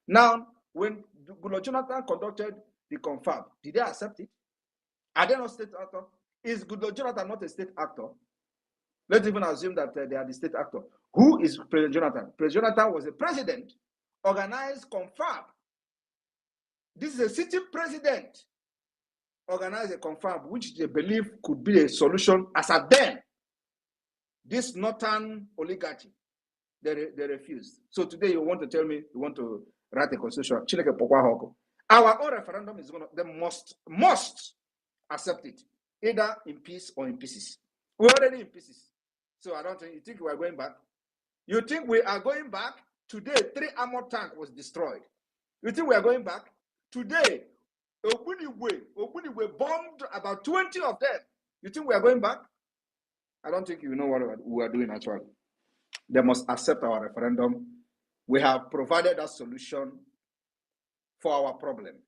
Now, when Goodluck Jonathan conducted the confab, did they accept it? Are they not state actor? Is Goodluck Jonathan not a state actor? Let's even assume that they are the state actor. Who is President Jonathan? President Jonathan was a president, organized confab. This is a sitting president, organized a confab, which they believe could be a solution as at then. This northern oligarchy, they refused. So today you want to tell me you want to write a constitution. Our own referendum is they must accept it, either in peace or in pieces. We're already in pieces. So I don't think you think we are going back. You think we are going back? Today, 3 armored tanks was destroyed. You think we are going back? Today, Obuniwe bombed about 20 of them. You think we are going back? I don't think you know what we are doing actually. They must accept our referendum. We have provided a solution for our problem.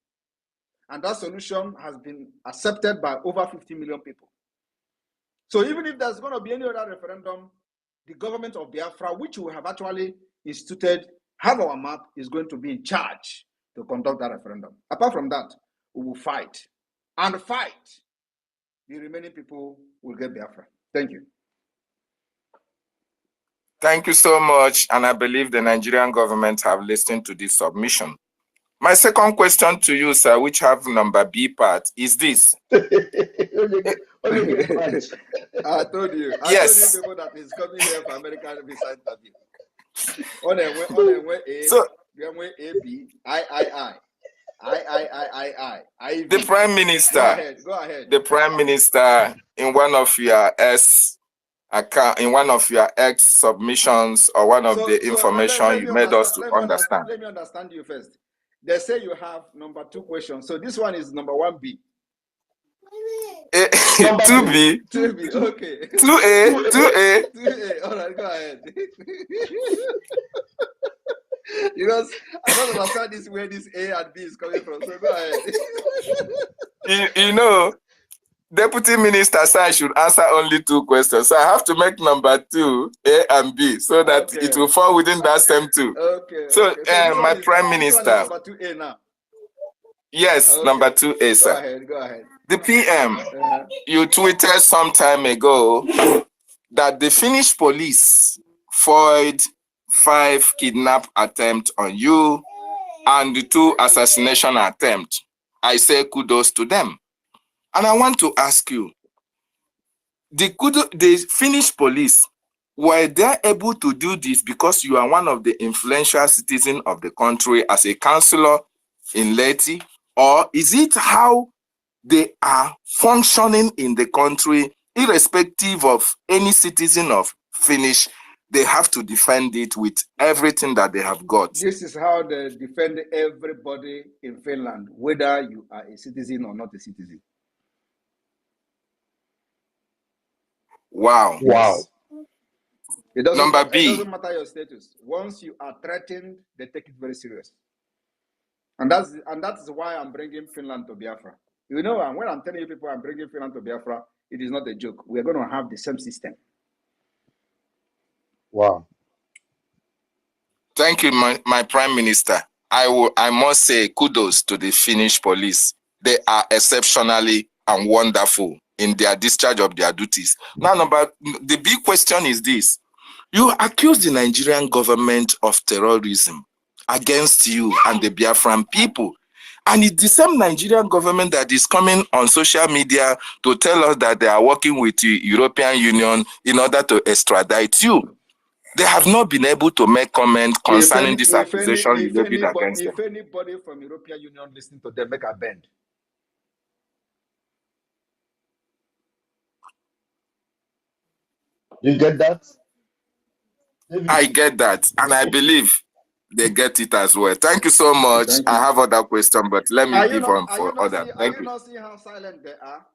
And that solution has been accepted by over 50 million people. So even if there's going to be any other referendum, the government of Biafra, which we have actually instituted, have our map, is going to be in charge to conduct that referendum. Apart from that, we will fight. And fight. The remaining people will get Biafra. Thank you. Thank you so much. And I believe the Nigerian government have listened to this submission. My second question to you, sir, which have number B part, is this. I told you. Yes. I told you people that is coming here for American visa interview. So, the Prime Minister. Go ahead. The Prime Minister, in one of your X submissions or one of the information you made us to understand. Let me understand you first. They say you have number 2 questions. So this one is number 1B. 2B. 2B, okay. 2A. 2A. All right, go ahead. Because I don't understand this where this A and B is coming from. So go ahead. You know, Deputy Minister said I should answer only 2 questions. So I have to make number 2, A and B, so that it will fall within that same 2. Okay. So, my Prime Minister. Number 2A now. Yes, okay. Number 2A, sir. Go ahead. The PM, you tweeted some time ago that the Finnish police foiled 5 kidnap attempts on you and the 2 assassination attempts. I say kudos to them. And I want to ask you, the Finnish police, were they able to do this because you are one of the influential citizens of the country as a councillor in Leti? Or is it how they are functioning in the country, irrespective of any citizen of Finnish, they have to defend it with everything that they have got? This is how they defend everybody in Finland, whether you are a citizen or not a citizen. Wow. Wow. Number B. It doesn't matter your status. Once you are threatened, they take it very serious. And that is why I'm bringing Finland to Biafra. You know, when I'm telling you people I'm bringing Finland to Biafra, it is not a joke. We're going to have the same system. Wow. Thank you, my Prime Minister. I must say kudos to the Finnish police. They are exceptionally and wonderful in their discharge of their duties. Now, the big question is this. You accuse the Nigerian government of terrorism against you and the Biafran people. And it's the same Nigerian government that is coming on social media to tell us that they are working with the European Union in order to extradite you. They have not been able to make comment concerning this accusation you levied against them. If anybody from European Union listening to them, make a bend. You get that? I get that, and I believe they get it as well. Thank you so much. I have other questions, but let me give on for others. Thank you. Are you not seeing how silent they are?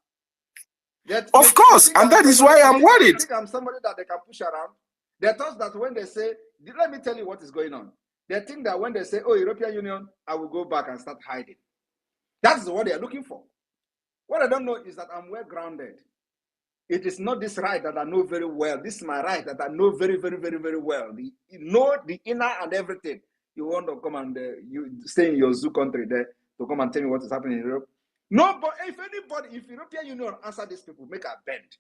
Of course, and that is why I'm worried. I think I'm somebody that they can push around. They thought that when they say, let me tell you what is going on. They think that when they say, oh, European Union, I will go back and start hiding. That's what they are looking for. What I don't know is that I'm well grounded. It is not this right that I know very well. This is my right that I know very, very, very, very well. You know the inner and everything. You want to come and you stay in your zoo country there to come and tell me what is happening in Europe. No, but if European Union answer these people, make a bend.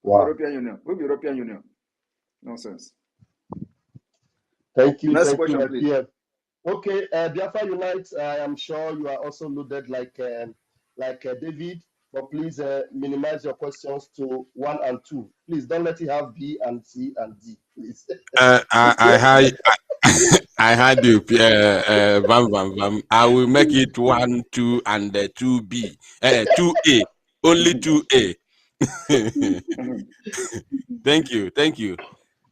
Wow. European Union. Who be European Union? Nonsense. Thank you. Next Thank question, you, please. Okay, Biafra Unite, I am sure you are also loaded like David, but please minimize your questions to 1 and 2. Please don't let it have B and C and D, please. I had you, I will make it 1, 2, and 2B, 2A, only 2A. Thank you.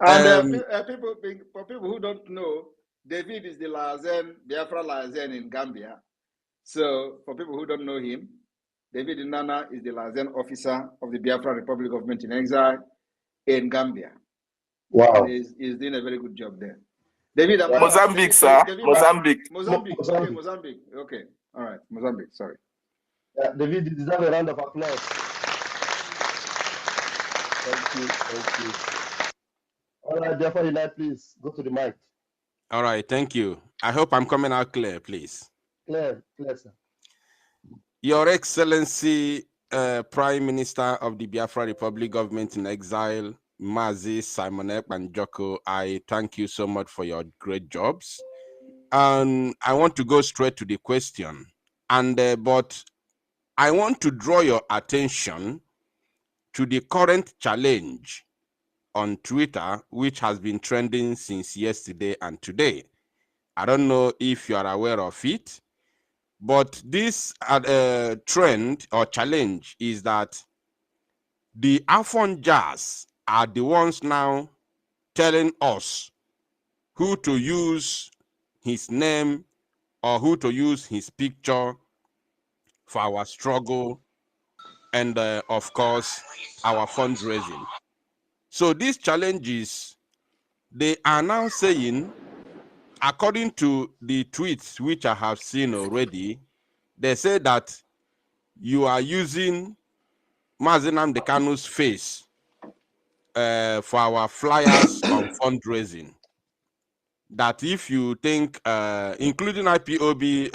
And for people who don't know, David is the Biafra Lazen in Gambia. So for people who don't know him, David Nana is the Lazen officer of the Biafra Republic Government in Exile in Gambia. Wow. And he's doing a very good job there. David, Mozambique, sir. Mozambique. Okay, Mozambique. Okay. All right. Mozambique. Sorry. David, you deserve a round of applause. Thank you. All right, Biafra Unite, please go to the mic. All right, thank you. I hope I'm coming out clear, please. Clear, sir. Your Excellency, Prime Minister of the Biafra Republic Government in Exile, Mazi Simon Ekpa and Joko, I thank you so much for your great jobs. And I want to go straight to the question. But I want to draw your attention to the current challenge on Twitter, which has been trending since yesterday and today. I don't know if you are aware of it, but this trend or challenge is that the Afon Jazz are the ones now telling us who to use his name or who to use his picture for our struggle and, of course, our fundraising. So these challenges, they are now saying, according to the tweets which I have seen already, they say that you are using Mazi Nnamdi Kanu's face for our flyers on fundraising. That if you think, including IPOB,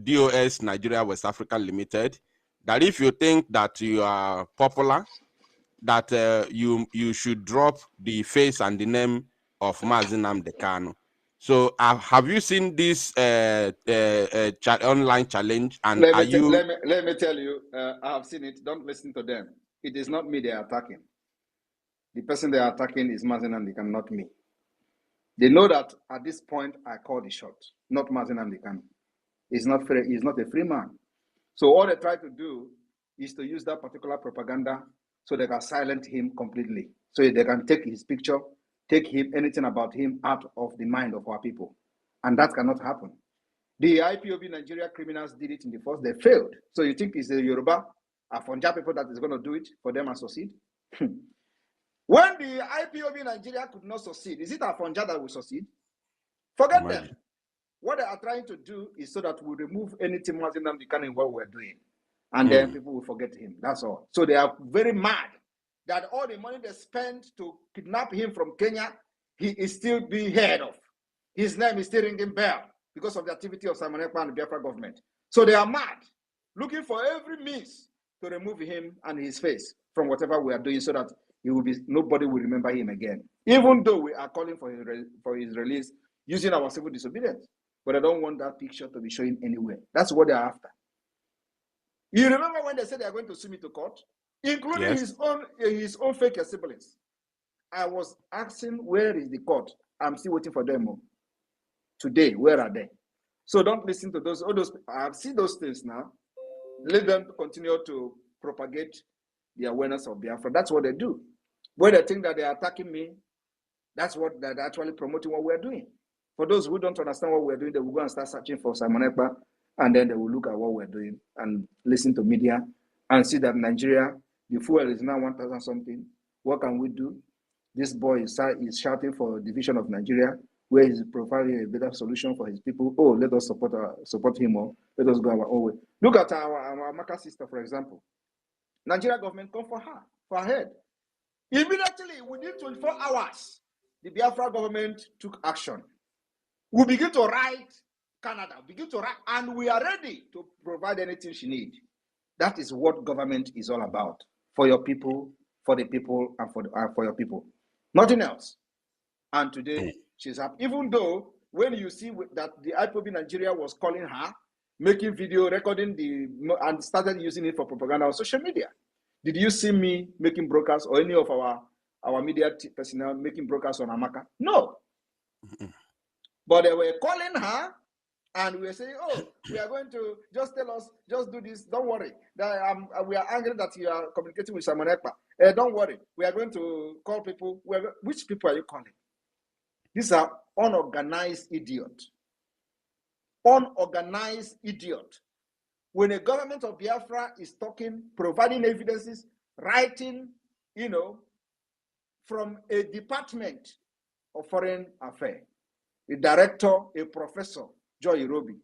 DOS Nigeria West Africa Limited, that if you think that you are popular, that you should drop the face and the name of Mazi Nnamdi Kanu. So have you seen this online challenge? And let me tell you, I have seen it. Don't listen to them. It is not me they are attacking. The person they are attacking is Mazi Nnamdi Kanu, not me. They know that at this point I call the shot, not Mazi Nnamdi Kanu. He's not free. He's not a free man. So all they try to do is to use that particular propaganda so they can silence him completely. So they can take his picture, take him, anything about him out of the mind of our people. And that cannot happen. The IPOB Nigeria criminals did it in the first, they failed. So you think it's the Yoruba, Afonja people that is going to do it for them and succeed? When the IPOB Nigeria could not succeed, is it Afonja that will succeed? Forget them. What they are trying to do is so that we remove anything Mazi Nnamdi Kanu in what we're doing. And then people will forget him. That's all. So they are very mad that all the money they spent to kidnap him from Kenya, he is still being heard of. His name is still ringing bell because of the activity of Simon Ekpa and the Biafra government. So they are mad. looking for every means to remove him and his face from whatever we are doing so that he will be, nobody will remember him again. Even though we are calling for his release using our civil disobedience. But I don't want that picture to be showing anywhere. That's what they're after. You remember when they said they are going to sue me to court, including his own fake siblings. I was asking, where is the court? I'm still waiting for them. Today, where are they? So don't listen to those. All those. I've seen those things now. Let them continue to propagate the awareness of Biafra. That's what they do. When they think that they are attacking me, that's what they're actually promoting what we're doing. For those who don't understand what we're doing, they will go and start searching for Simon Ekpa, and then they will look at what we're doing and listen to media and see that Nigeria, the fuel is now 1,000 something. What can we do? This boy is shouting for division of Nigeria, where he's providing a better solution for his people. Oh, let us support him more. Let us go our own way. Look at our Amaka sister, for example. Nigeria government come for her, for her head. Immediately, within 24 hours, the Biafra government took action. We begin to write Canada, and we are ready to provide anything she needs. That is what government is all about. For your people, for the people, and for your people. Nothing else. And today, she's happy. Even though, when you see that the IPOB Nigeria was calling her, making video, recording and started using it for propaganda on social media. Did you see me making broadcasts or any of our media personnel making broadcasts on Amaka? No. But they were calling her, and we were saying, oh, we are going to just tell us, just do this, don't worry. We are angry that you are communicating with Simon Ekpa. Don't worry, we are going to call people. Which people are you calling? These are unorganized idiots. Unorganized idiot. When a government of Biafra is talking, providing evidences, writing, from a department of foreign affairs, a director, a professor, Joy Irobi,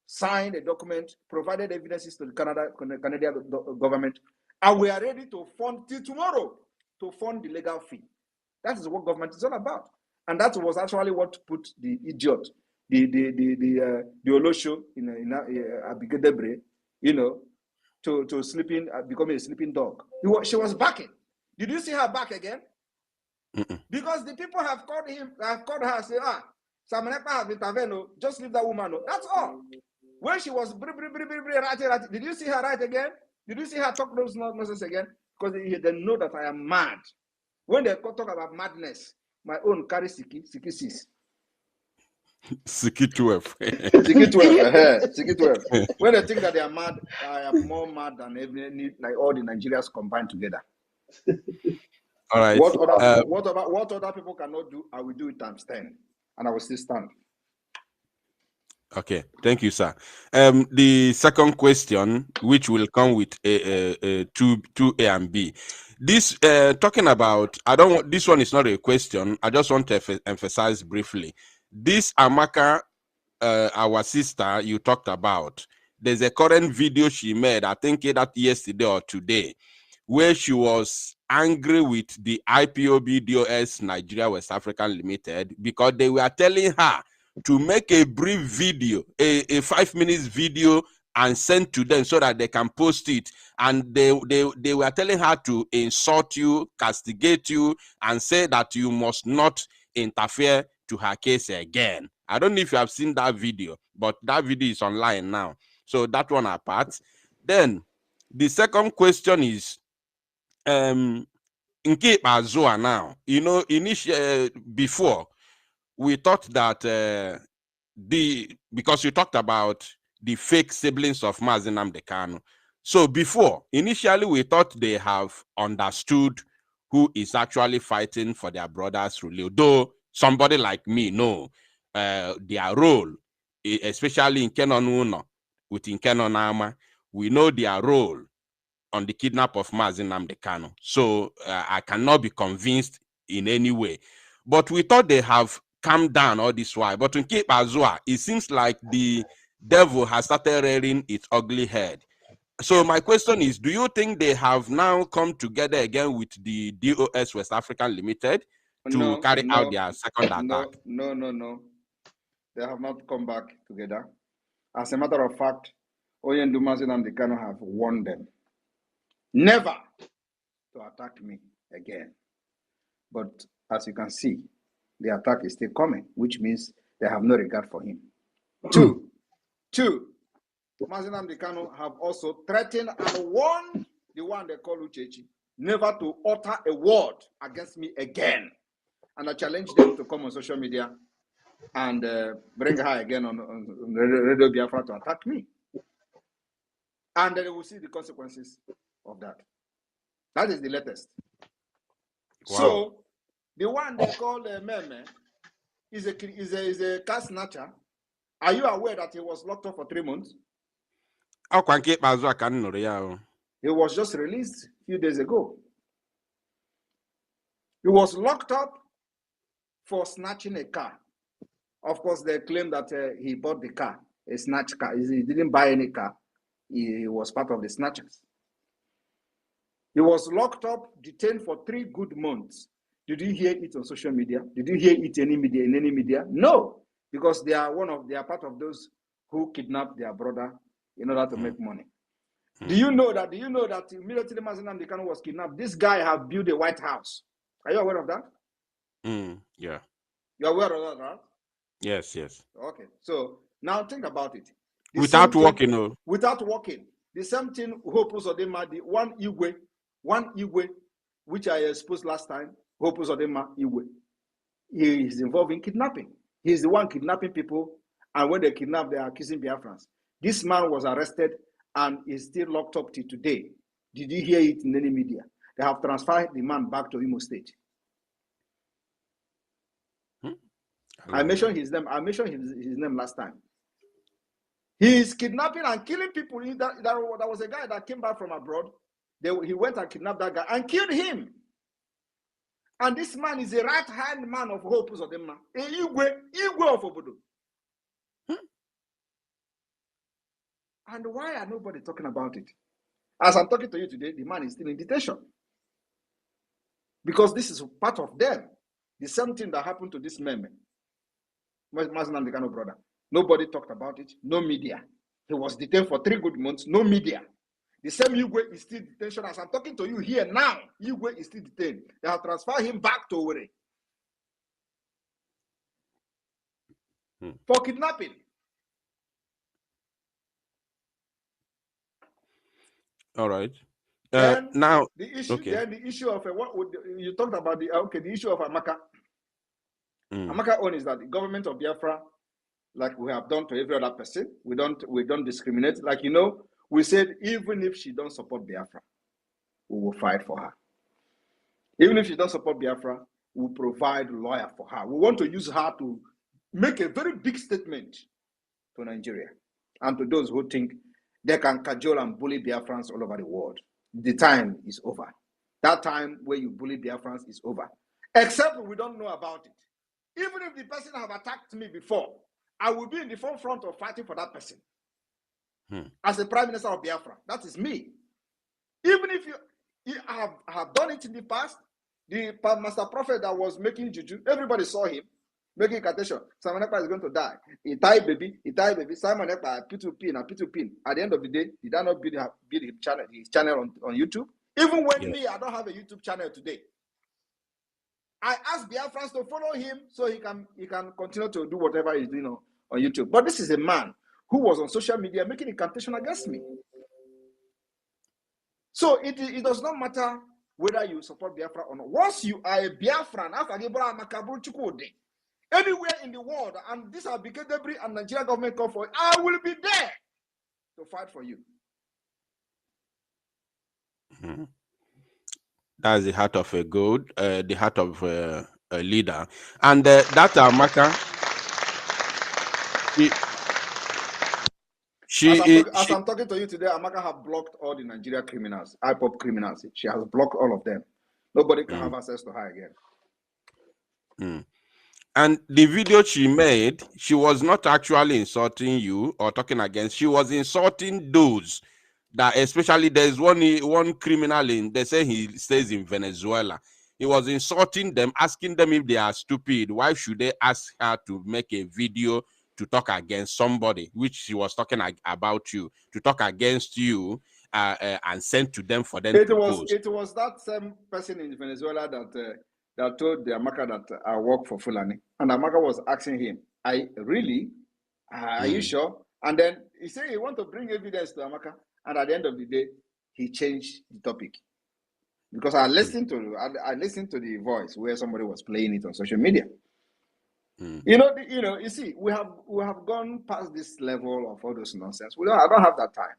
signed a document, provided evidences to the Canadian government, and we are ready to fund till tomorrow to fund the legal fee. That is what government is all about. And that was actually what put the idiot, the Olosho in Abigail Debre, to sleeping, becoming a sleeping dog. She was backing. Did you see her back again? Because the people have called her and said, Simon Ekpa has intervened, just leave that woman. That's all. When she was writing, did you see her write again? Did you see her talk those nonsense again? Because they know that I am mad. When they talk about madness, my own carry Siki 6. Siki 12. Siki 12. Siki 12. When they think that they are mad, I am more mad than like all the Nigerians combined together. All right. What other people cannot do, I will do it times 10, and I will still stand. Okay, thank you, sir. The second question, which will come with two A and B. This talking about, this one is not a question. I just want to emphasize briefly. This Amaka, our sister you talked about, there's a current video she made, I think that yesterday or today, where she was angry with the IPOB DOS Nigeria West African Limited because they were telling her to make a brief video, a 5 minutes video, and send to them so that they can post it. And they were telling her to insult you, castigate you, and say that you must not interfere to her case again. I don't know if you have seen that video, but that video is online now. So that one apart. Then the second question is, in Ekpa Azua now, initially before we thought that because you talked about the fake siblings of Mazi Nnamdi Kanu. So before, initially we thought they have understood who is actually fighting for their brother's rule. Though somebody like me know their role, especially in Kenonuno, with Nkenonama, we know their role on the kidnap of Mazi Nnamdi Kanu. So I cannot be convinced in any way. But we thought they have calmed down all this while. But in Ekpa Azua, it seems like the devil has started rearing its ugly head. So my question is, do you think they have now come together again with the DOS West African Limited to carry out their second attack? No. They have not come back together. As a matter of fact, Oyendu Mazinam Kanu have warned them never to attack me again. But as you can see, the attack is still coming, which means they have no regard for him. Two, Mazinam Kanu have also threatened and warned the one they call Uchechi never to utter a word against me again. And I challenge them to come on social media and bring her again on Radio Biafra to attack me. And then we will see the consequences of that. That is the latest. Wow. So, the one they call Meme is a car snatcher. Are you aware that he was locked up for 3 months? He was just released a few days ago. He was locked up for snatching a car. Of course, they claim that he bought the car, a snatch car. He didn't buy any car. He was part of the snatchers. He was locked up, detained for 3 good months. Did you hear it on social media? Did you hear it in any media? No, because they are part of those who kidnapped their brother in order to make money. Do you know that military Mazinam Kanu was kidnapped? This guy have built a White House. Are you aware of that? Yeah. You're aware of that, right? Yes. Okay. So now think about it. Without walking. Without walking. The same thing Hope Uzodinma, the one Igwe, which I exposed last time, Hope Uzodinma Igwe. He is involved in kidnapping. He's the one kidnapping people, and when they kidnap, they are accusing Biafrans. This man was arrested and is still locked up till today. Did you hear it in any media? They have transferred the man back to Imo State. I mentioned his name. I mentioned his name last time. He is kidnapping and killing people. There was a guy that came back from abroad. He went and kidnapped that guy and killed him. And this man is a right-hand man of Hope Uzodinma, a Igwe of Obodo. And why are nobody talking about it? As I'm talking to you today, the man is still in detention. Because this is part of them. The same thing that happened to this Meme, Mazinam Kanu brother. Nobody talked about it. No media. He was detained for 3 good months. No media. The same Igwe is still in detention. As I'm talking to you here now, Igwe is still detained. They have transferred him back to Owerri for kidnapping. All right. Now the issue. Okay. Then the issue of what would you talked about the issue of Amaka. Amaka own is that the government of Biafra, like we have done to every other person, we don't discriminate. Like we said, even if she don't support Biafra, we will fight for her. Even if she don't support Biafra, we'll provide a lawyer for her. We want to use her to make a very big statement to Nigeria and to those who think they can cajole and bully Biafrans all over the world. The time is over. That time where you bully Biafrans is over. Except we don't know about it. Even if the person have attacked me before, I will be in the forefront of fighting for that person. As the Prime Minister of Biafra, that is me. Even if you have done it in the past, the Master Prophet that was making juju, everybody saw him making incantation. Simon Ekpa is going to die. He died, baby. Simon Ekpa, P2P. At the end of the day, he did not build his channel on YouTube. Even when I don't have a YouTube channel today. I asked Biafrans to follow him so he can continue to do whatever he's doing on YouTube. But this is a man who was on social media making incantation against me. So it does not matter whether you support Biafra or not. Once you are a Biafran, anywhere in the world, and this are Bike Debris and Nigerian government call for it, I will be there to fight for you. That's the heart of a goat, the heart of a leader. And that Amaka, as I'm talking to you today, Amaka have blocked all the Nigerian criminals, IPOP criminals. She has blocked all of them. Nobody can have access to her again. And the video she made, she was not actually insulting you or talking against. She was insulting those that, especially there's one criminal they say he stays in Venezuela. He was insulting them, asking them if they are stupid. Why should they ask her to make a video to talk against somebody, which she was talking about you, to talk against you, and sent to them for them to post. It was that same person in Venezuela that told the Amaka that I work for Fulani, and Amaka was asking him, "Are you sure?" And then he said he want to bring evidence to Amaka, and at the end of the day, he changed the topic because I listened to the voice where somebody was playing it on social media. You see, we have gone past this level of all those nonsense. I don't have that time.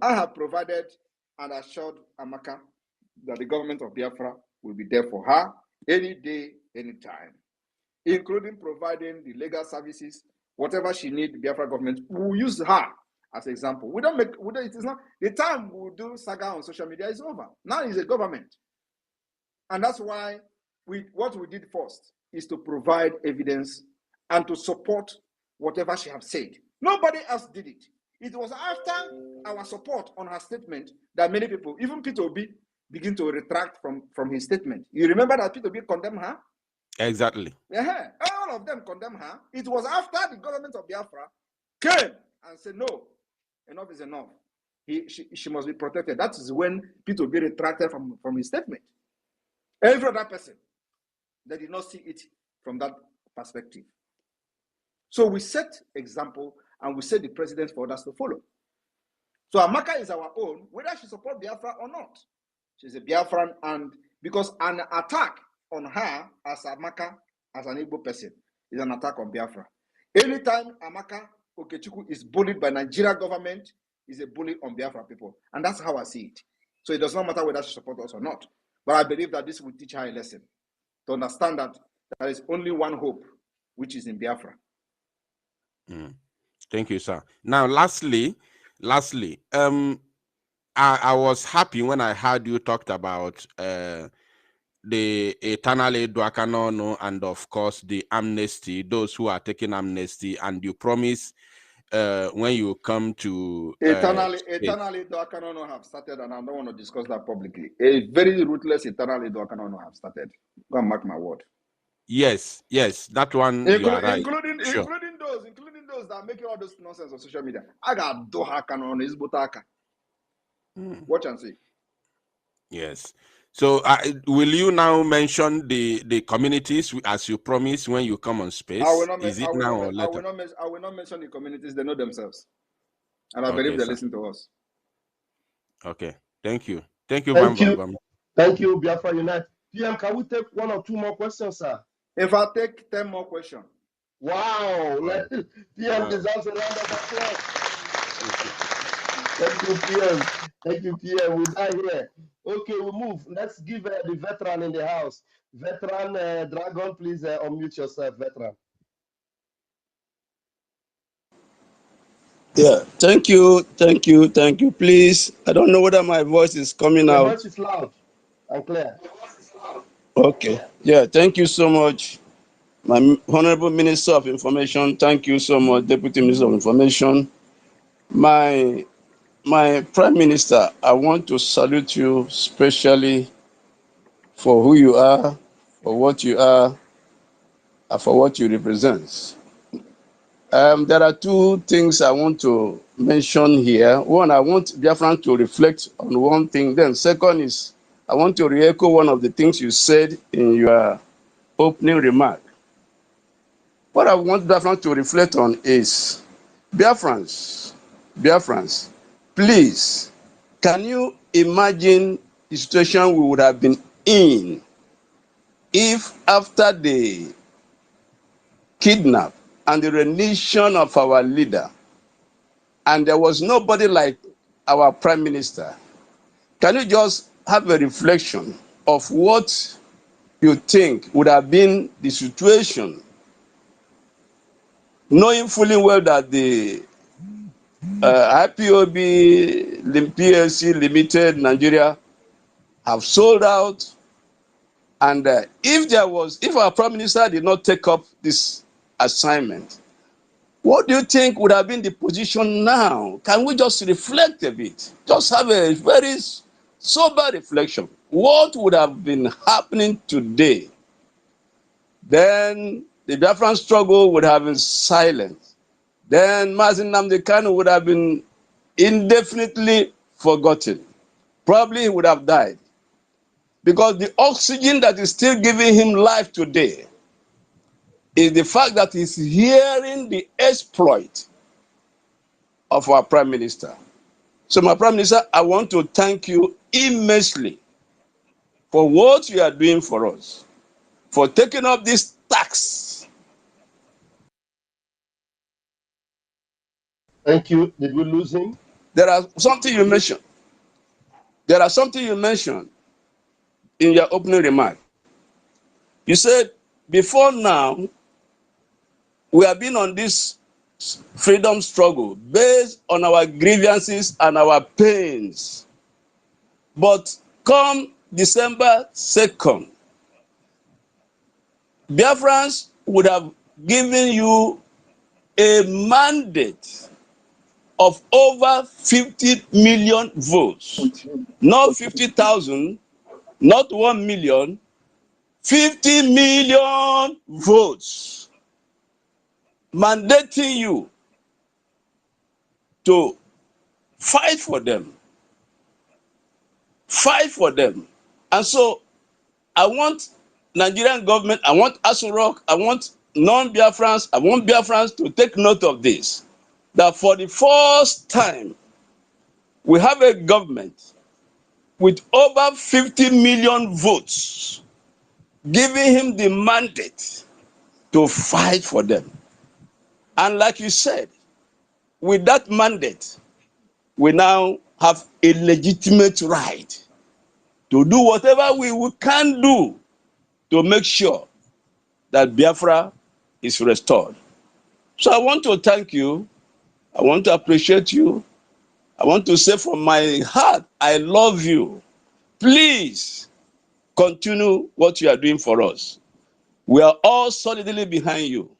I have provided and assured Amaka that the government of Biafra will be there for her any day, anytime, including providing the legal services, whatever she needs. The Biafra government will use her as an example. It is not the time we'll do saga on social media is over. Now it's a government, and that's why what we did first is to provide evidence and to support whatever she has said. Nobody else did it. It was after our support on her statement that many people, even Peter Obi, begin to retract from his statement. You remember that Peter Obi condemned her? Exactly. Yeah, all of them condemned her. It was after the government of Biafra came and said, no, enough is enough. She must be protected. That is when Peter Obi retracted from his statement. Every other person, they did not see it from that perspective. So we set example and we set the precedent for others to follow. So Amaka is our own, whether she supports Biafra or not. She's a Biafran, and because an attack on her as Amaka, as an Igbo person, is an attack on Biafra. Anytime Amaka Okechukwu is bullied by Nigeria government, is a bully on Biafra people. And that's how I see it. So it does not matter whether she supports us or not. But I believe that this will teach her a lesson to understand that there is only one hope, which is in Biafra. Thank you, sir. Now, lastly, I was happy when I heard you talked about the eternal Eduakanono and of course the amnesty, those who are taking amnesty, and you promise when you come to eternally Eduakanono have started, and I don't want to discuss that publicly. A very ruthless eternally Eduakanono have started. Go and mark my word. Yes, that one you are right. Including those that are making all this nonsense on social media. I got Dohakanono is Botaka. Watch and see. Yes. So will you now mention the communities as you promised when you come on space? I will not mention the communities. They know themselves. And I believe they listen to us. Okay. Thank you. Thank you, Biafra Unite. PM, can we take one or two more questions, sir? If I take 10 more questions. Wow. PM deserves a round of applause. Thank you, PM. We're done here. Okay, we move. Let's give the veteran in the house. Veteran Dragon, please unmute yourself, veteran. Yeah, thank you. Please, I don't know whether my voice is coming out. Your voice is loud and clear. Okay. Yeah, thank you so much, my Honorable Minister of Information. Thank you so much, Deputy Minister of Information. My Prime Minister, I want to salute you specially for who you are, for what you are, and for what you represent. There are two things I want to mention here. One, I want Biafran to reflect on one thing. Then second is, I want to re-echo one of the things you said in your opening remark. What I want Biafran to reflect on is, Biafrans, please, can you imagine the situation we would have been in if after the kidnap and the rendition of our leader, and there was nobody like our Prime Minister? Can you just have a reflection of what you think would have been the situation, knowing fully well that the IPOB, PLC Limited, Nigeria have sold out, and if our Prime Minister did not take up this assignment, what do you think would have been the position now? Can we just reflect a bit? Just have a very sober reflection. What would have been happening today? Then the Biafran struggle would have been silent. Then Mazin Nnamdi Kanu would have been indefinitely forgotten. Probably he would have died. Because the oxygen that is still giving him life today is the fact that he's hearing the exploit of our Prime Minister. So, my Prime Minister, I want to thank you immensely for what you are doing for us, for taking up this tax. Thank you. Did we lose him? There are something you mentioned. There are something you mentioned in your opening remark. You said, before now, we have been on this freedom struggle based on our grievances and our pains. But come December 2nd, Biafrans would have given you a mandate of over 50 million votes. Not 50,000, not 1 million, 50 million votes, mandating you to fight for them. Fight for them. And so I want Nigerian government, I want Asurok, I want non-Biafrans, I want Biafrans to take note of this, that for the first time, we have a government with over 50 million votes, giving him the mandate to fight for them. And like you said, with that mandate, we now have a legitimate right to do whatever we can do to make sure that Biafra is restored. So I want to thank you. I want to appreciate you. I want to say from my heart, I love you. Please continue what you are doing for us. We are all solidly behind you.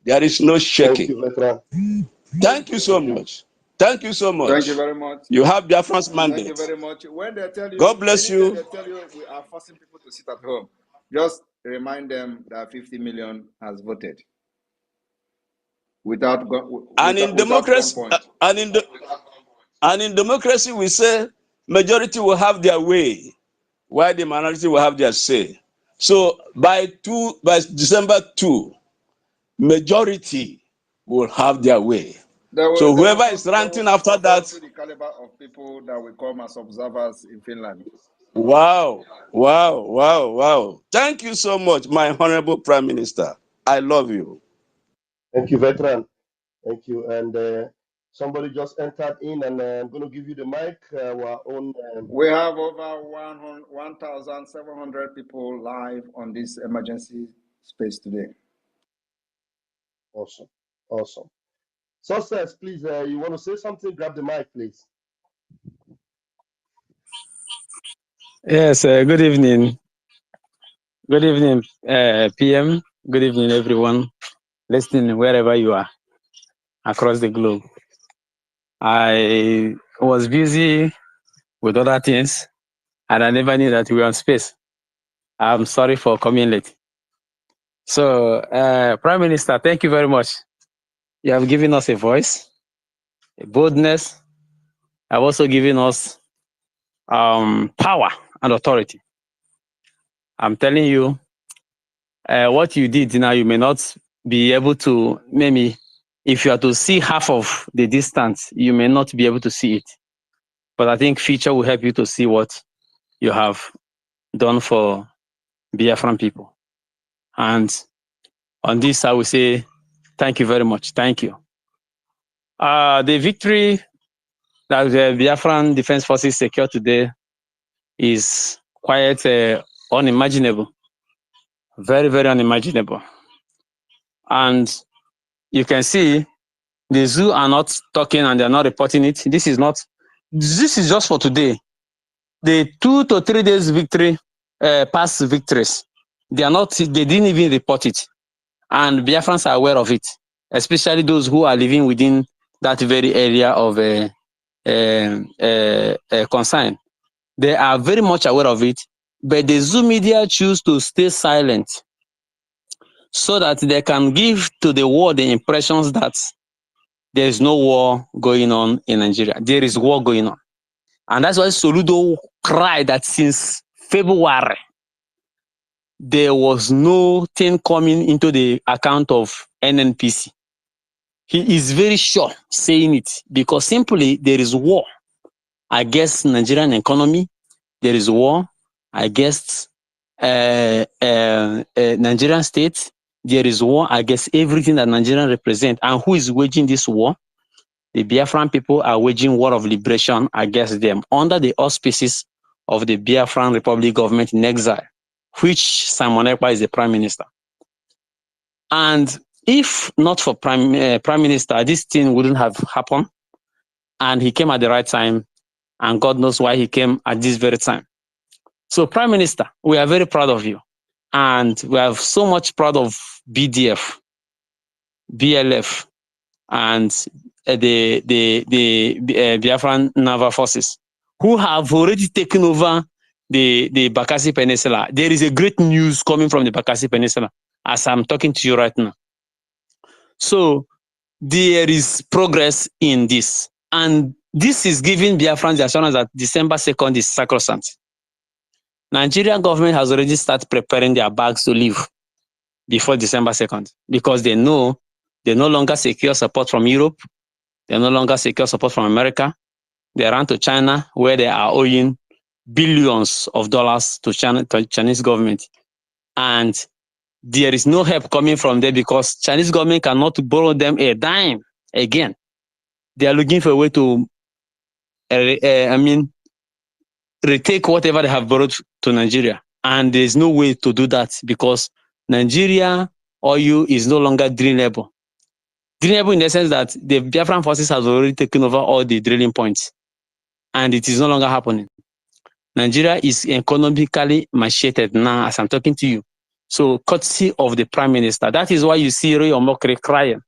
There is no shaking. Thank you, veteran. Thank you so much. Thank you so much. Thank you very much. You have Biafran's mandate. Thank you very much. When they tell you, God bless you. They tell you we are forcing people to sit at home, just remind them that 50 million has voted without and in democracy, and in democracy, we say majority will have their way, while the minority will have their say. So by December 2, majority will have their way. So whoever is ranting after that, the caliber of people that will come as observers in Finland. Wow, wow, wow, wow. Thank you so much, my honorable Prime Minister. I love you. Thank you, veteran. Thank you. And somebody just entered in, and I'm going to give you the mic. Our own. We have over 1,700 people live on this emergency space today. Awesome. Awesome. Success, please. You want to say something? Grab the mic, please. Yes, good evening. Good evening, PM. Good evening, everyone listening wherever you are across the globe. I was busy with other things, and I never knew that we were on space. I'm sorry for coming late. So, Prime Minister, thank you very much. You have given us a voice, a boldness. Have also given us power and authority. I'm telling you, what you did now, you may not be able to, maybe if you are to see half of the distance, you may not be able to see it. But I think future will help you to see what you have done for Biafran people. And on this, I will say, thank you very much. Thank you. The victory that the Biafran Defense Forces secured today is quite unimaginable. Very, very unimaginable. And you can see the zoo are not talking and they're not reporting it. This is just for today. The 2 to 3 days victory, past victories, they didn't even report it. And Biafrans are aware of it, especially those who are living within that very area of concern. They are very much aware of it, but the Zoo media choose to stay silent. so that they can give to the world the impressions that there is no war going on in Nigeria. There is war going on. And that's why Soludo cried that since February, there was nothing coming into the account of NNPC. He is very sure saying it because simply there is war against Nigerian economy. There is war against Nigerian state. There is war against everything that Nigerian represent. And who is waging this war? The Biafran people are waging war of liberation against them under the auspices of the Biafran Republic government in exile, which Simon Ekpa is the prime minister. And if not for prime minister, this thing wouldn't have happened. And he came at the right time, and God knows why he came at this very time. So, Prime Minister, we are very proud of you, and we are so much proud of BDF, BLF, and the Biafran Naval Forces, who have already taken over the Bakassi Peninsula. There is a great news coming from the Bakassi Peninsula as I'm talking to you right now. So there is progress in this, and this is giving Biafrans the assurance that December 2nd is sacrosanct. Nigerian government has already started preparing their bags to leave before December 2nd because they know they no longer secure support from Europe. They no longer secure support from America. They ran to China, where they are owing billions of dollars to Chinese government. And there is no help coming from there because Chinese government cannot borrow them a dime again. They are looking for a way to, retake whatever they have borrowed to Nigeria. And there's no way to do that because Nigeria oil is no longer drillable. Drillable in the sense that the Biafran forces have already taken over all the drilling points. And it is no longer happening. Nigeria is economically macheted now as I'm talking to you. So, courtesy of the Prime Minister. That is why you see Roy Omokri crying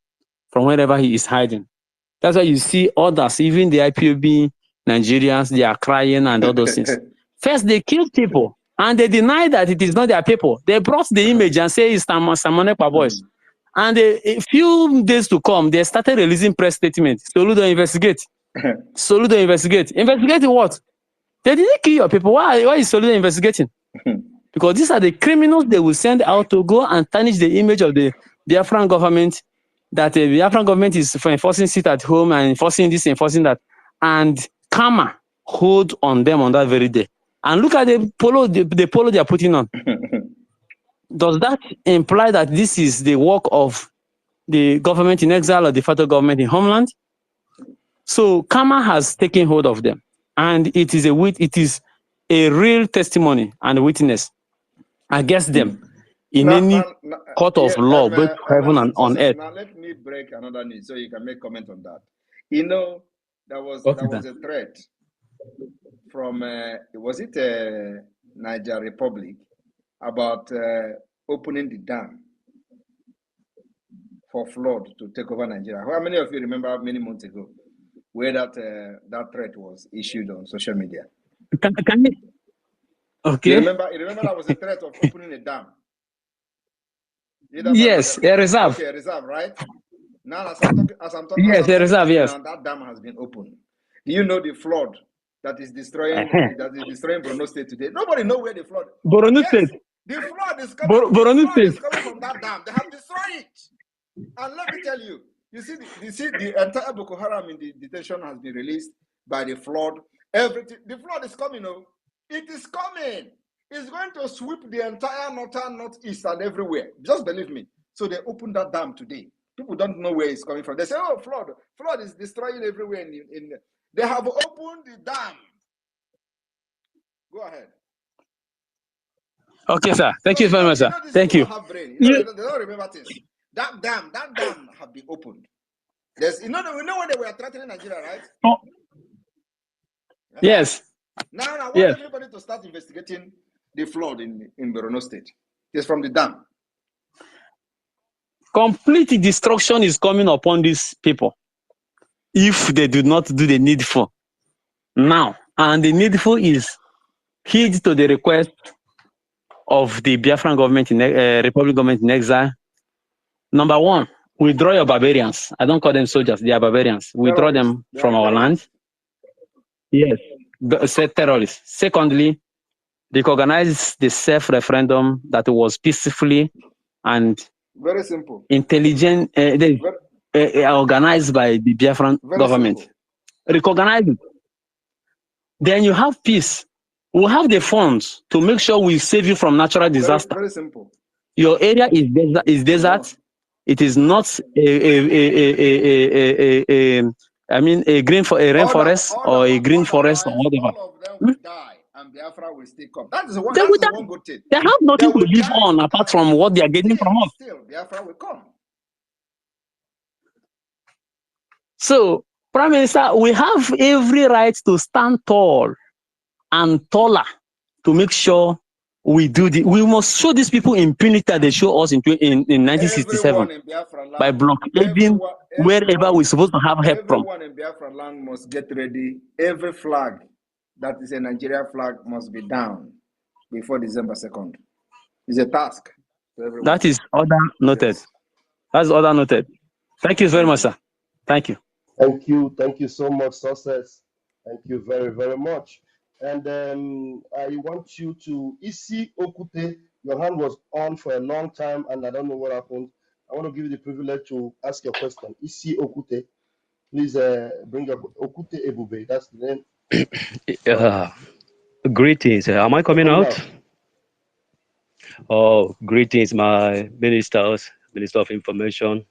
from wherever he is hiding. That's why you see others, even the IPOB Nigerians, they are crying and all those things. First, they killed people and they deny that it is not their people. They brought the image and say it's Simon Ekpa boys. And a few days to come, they started releasing press statements. Soludo investigate. Soludo investigate. Investigate what? They didn't kill your people. Why is Soludo investigating? Because these are the criminals they will send out to go and tarnish the image of the Biafran government, that the Biafran government is for enforcing sit at home and enforcing this, enforcing that. And karma hold on them on that very day. And look at the polo they are putting on. Does that imply that this is the work of the government in exile or the federal government in homeland? So karma has taken hold of them. And it is a real testimony and witness against them in any court of law, both heaven and on earth. Now let me break another news so you can make comment on that. You know, there was a threat from was it Niger Republic about opening the dam for flood to take over Nigeria. How many of you remember many months ago where that threat was issued on social media? Can you? Okay. You remember that was a threat of opening a dam. Yes, a reserve. Okay, a reserve, right? Now, as I'm talking, yes, a reserve. Yes. Now, that dam has been opened. Do you know the flood that is destroying Borno State today? Nobody knows where the flood. Borno State. The flood is coming. Borno State is coming from that dam. They have destroyed it. And let me tell you, you see the entire Boko Haram in the detention has been released by the flood. Everything, the flood is coming. Oh, it is coming. It's going to sweep the entire northeast and everywhere. Just believe me. So they opened that dam today. People don't know where it's coming from. They say, "Oh, flood is destroying everywhere." In they have opened the dam. Go ahead. Okay, sir. Thank you very much, sir. Thank you. They don't remember things. That dam have been opened. We know when they were threatening Nigeria, right? Oh. Yes. Now I want everybody to start investigating the flood in Borno State. It's from the dam. Complete destruction is coming upon these people if they do not do the needful now. And the needful is heed to the request of the Biafran government, Republic government in exile, Number one, withdraw your barbarians. I don't call them soldiers; they are barbarians. Withdraw them from our land. Yes, said terrorists. Secondly, recognize the self-referendum that was peacefully and Very simple. intelligent, organized by the Biafran government. Simple. Recognize it. Then you have peace. We have the funds to make sure we save you from natural disaster. Very simple. Your area is desert. It is not a green for a rainforest or a green forest or whatever. All of them will die, and Biafra will still come. That is one good thing. They have nothing to live on apart from what they are getting from us. Still, Biafra will come. So, Prime Minister, we have every right to stand tall and taller to make sure we do the. We must show these people impunity that they show us in 1967 by blockading wherever we're supposed to have help from. Everyone in Biafra land must get ready. Every flag that is a Nigerian flag must be down before December 2nd. It's a task for everyone. That is order noted. Yes. That's order noted. Thank you very much, sir. Thank you. Thank you so much, Success. Thank you very, very much. And I want you to Isi Okute. Your hand was on for a long time, and I don't know what happened. I want to give you the privilege to ask your question. Isi Okute, please bring up Okute Ebube. That's the name. Greetings. Am I coming out? Oh, greetings, my ministers, Minister of Information,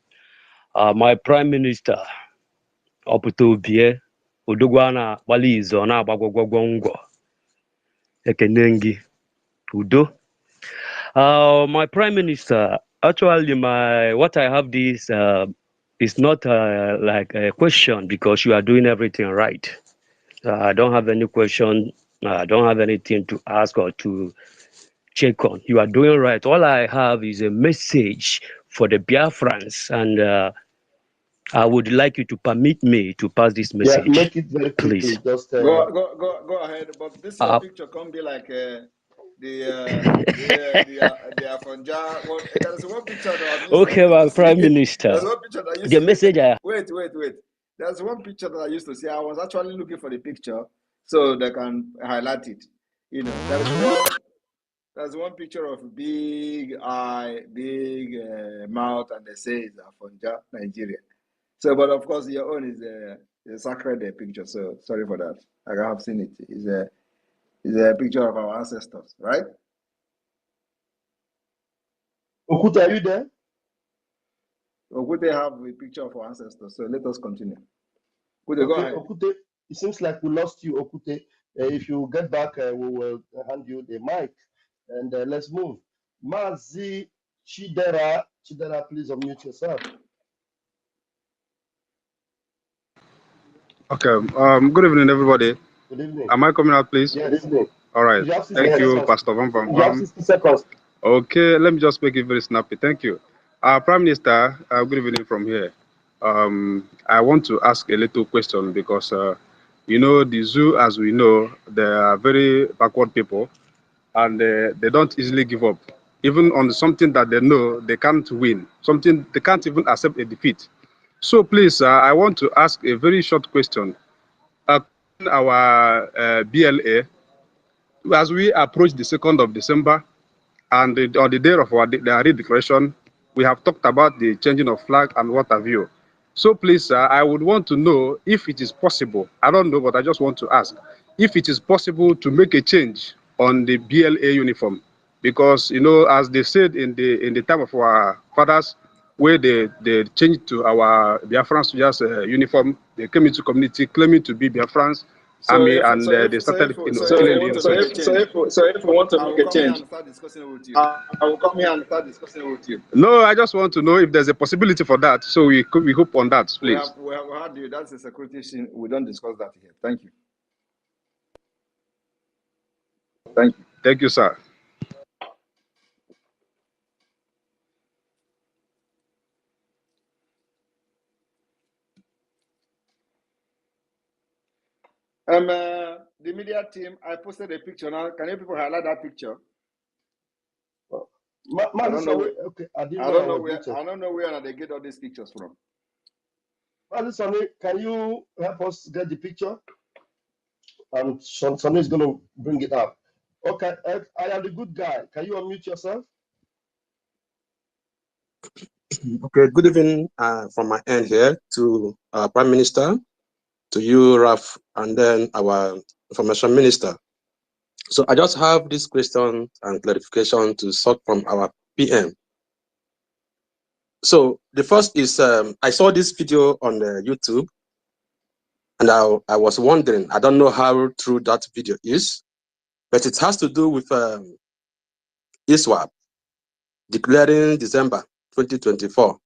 my Prime Minister, Oputubie, Udugwana, Walizo, na Bagwagwangwo, Ekenengi, Udo. My Prime Minister, actually, what I have this is not like a question because you are doing everything right. I don't have any question. I don't have anything to ask or to check on. You are doing right. All I have is a message for the Biafrans, and I would like you to permit me to pass this message. Yeah, make it very quickly. Please. Just go ahead. But this picture can't be like the Afonja. Well, there's one picture that okay, my Prime Minister. There's one picture that the message I wait. There's one picture that I used to see. I was actually looking for the picture so they can highlight it. You know, there's one picture of big eye, big mouth, and they say it's Afonja, Nigeria. So, but of course, your own is a sacred picture. So, sorry for that. I have seen it. It's a picture of our ancestors, right? Okute, are you there? Okute have a picture of our ancestors. So let us continue. Okute, go ahead. Okute, it seems like we lost you, Okute. If you get back, we will hand you the mic. And let's move. Mazi Chidera, please unmute yourself. Okay. Good evening, everybody. Good evening. Am I coming out, please? Yes. Good evening. All right. Thank you, Pastor Van Van. You have 60 seconds. Okay. Let me just make it very snappy. Thank you. Prime Minister, good evening from here. I want to ask a little question because, you know, the zoo, as we know, they are very backward people, and they don't easily give up. Even on something that they know they can't win, something they can't even accept a defeat. So please, I want to ask a very short question. Our BLA, as we approach the 2nd of December, and on the day of our declaration, we have talked about the changing of flag and what have you. So please, I would want to know if it is possible. I don't know, but I just want to ask if it is possible to make a change on the BLA uniform, because you know, as they said in the time of our fathers, where they changed to our Biafran soldiers uniform, they came into community claiming to be Biafrans. Army, and they started killing the innocent. So if we want to make a change, I will come here and start discussing with you. No, I just want to know if there's a possibility for that. So we hope on that, please. We have heard you. That's a security issue. We don't discuss that here. Thank you. Thank you. Thank you, sir. The media team, I posted a picture now. Can you people highlight that picture? I don't know where. Okay, I didn't I know don't I know was where. muted. I don't know where they get all these pictures from. Sonny, can you help us get the picture? Sonny is going to bring it up. Okay, I am the good guy. Can you unmute yourself? Okay, good evening from my end here to our Prime Minister, to you, Raf, and then our Information Minister. So I just have this question and clarification to sort from our PM. So the first is, I saw this video on YouTube, and I was wondering, I don't know how true that video is, but it has to do with ISWAP declaring December 2024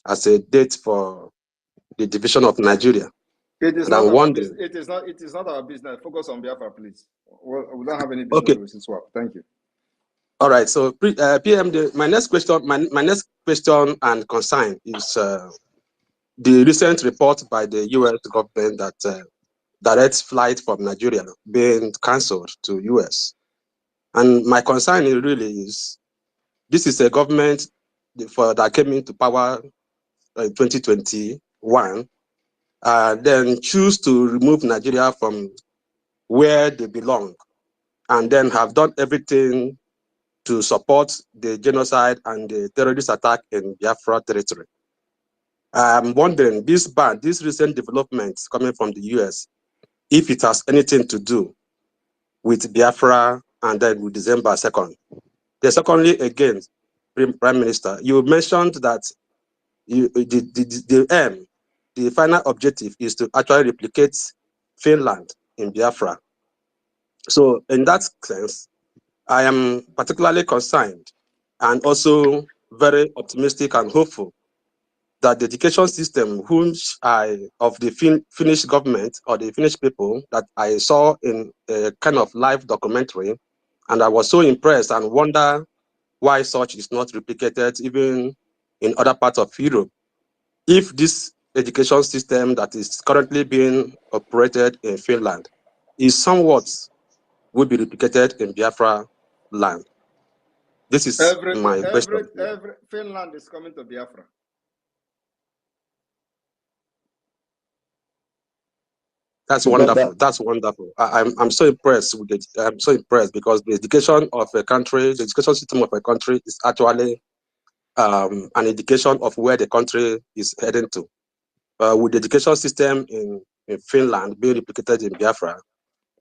as a date for the division of Nigeria. It is And not I'm our wondering. business. It is not our business. Focus on Biafra, please. We don't have any business with this swap. Thank you. All right. So PM, my next question and concern is the recent report by the U.S. government that direct flight from Nigeria being cancelled to U.S. And my concern really is this is a government that came into power in 2021, then choose to remove Nigeria from where they belong, and then have done everything to support the genocide and the terrorist attack in Biafra territory. I'm wondering, this recent developments coming from the US, if it has anything to do with Biafra and then with December 2nd. Secondly, again, Prime Minister, you mentioned that the aim, the final objective is to actually replicate Finland in Biafra. So in that sense, I am particularly concerned and also very optimistic and hopeful that the education system of the Finnish government or the Finnish people that I saw in a kind of live documentary, and I was so impressed and wonder why such is not replicated even in other parts of Europe. If this education system that is currently being operated in Finland is somewhat will be replicated in Biafra land. This is my question. Every Finland is coming to Biafra. That's wonderful. That's wonderful. I'm so impressed with it. I'm so impressed because the education of a country, the education system of a country is actually an indication of where the country is heading to. With the education system in Finland being replicated in Biafra,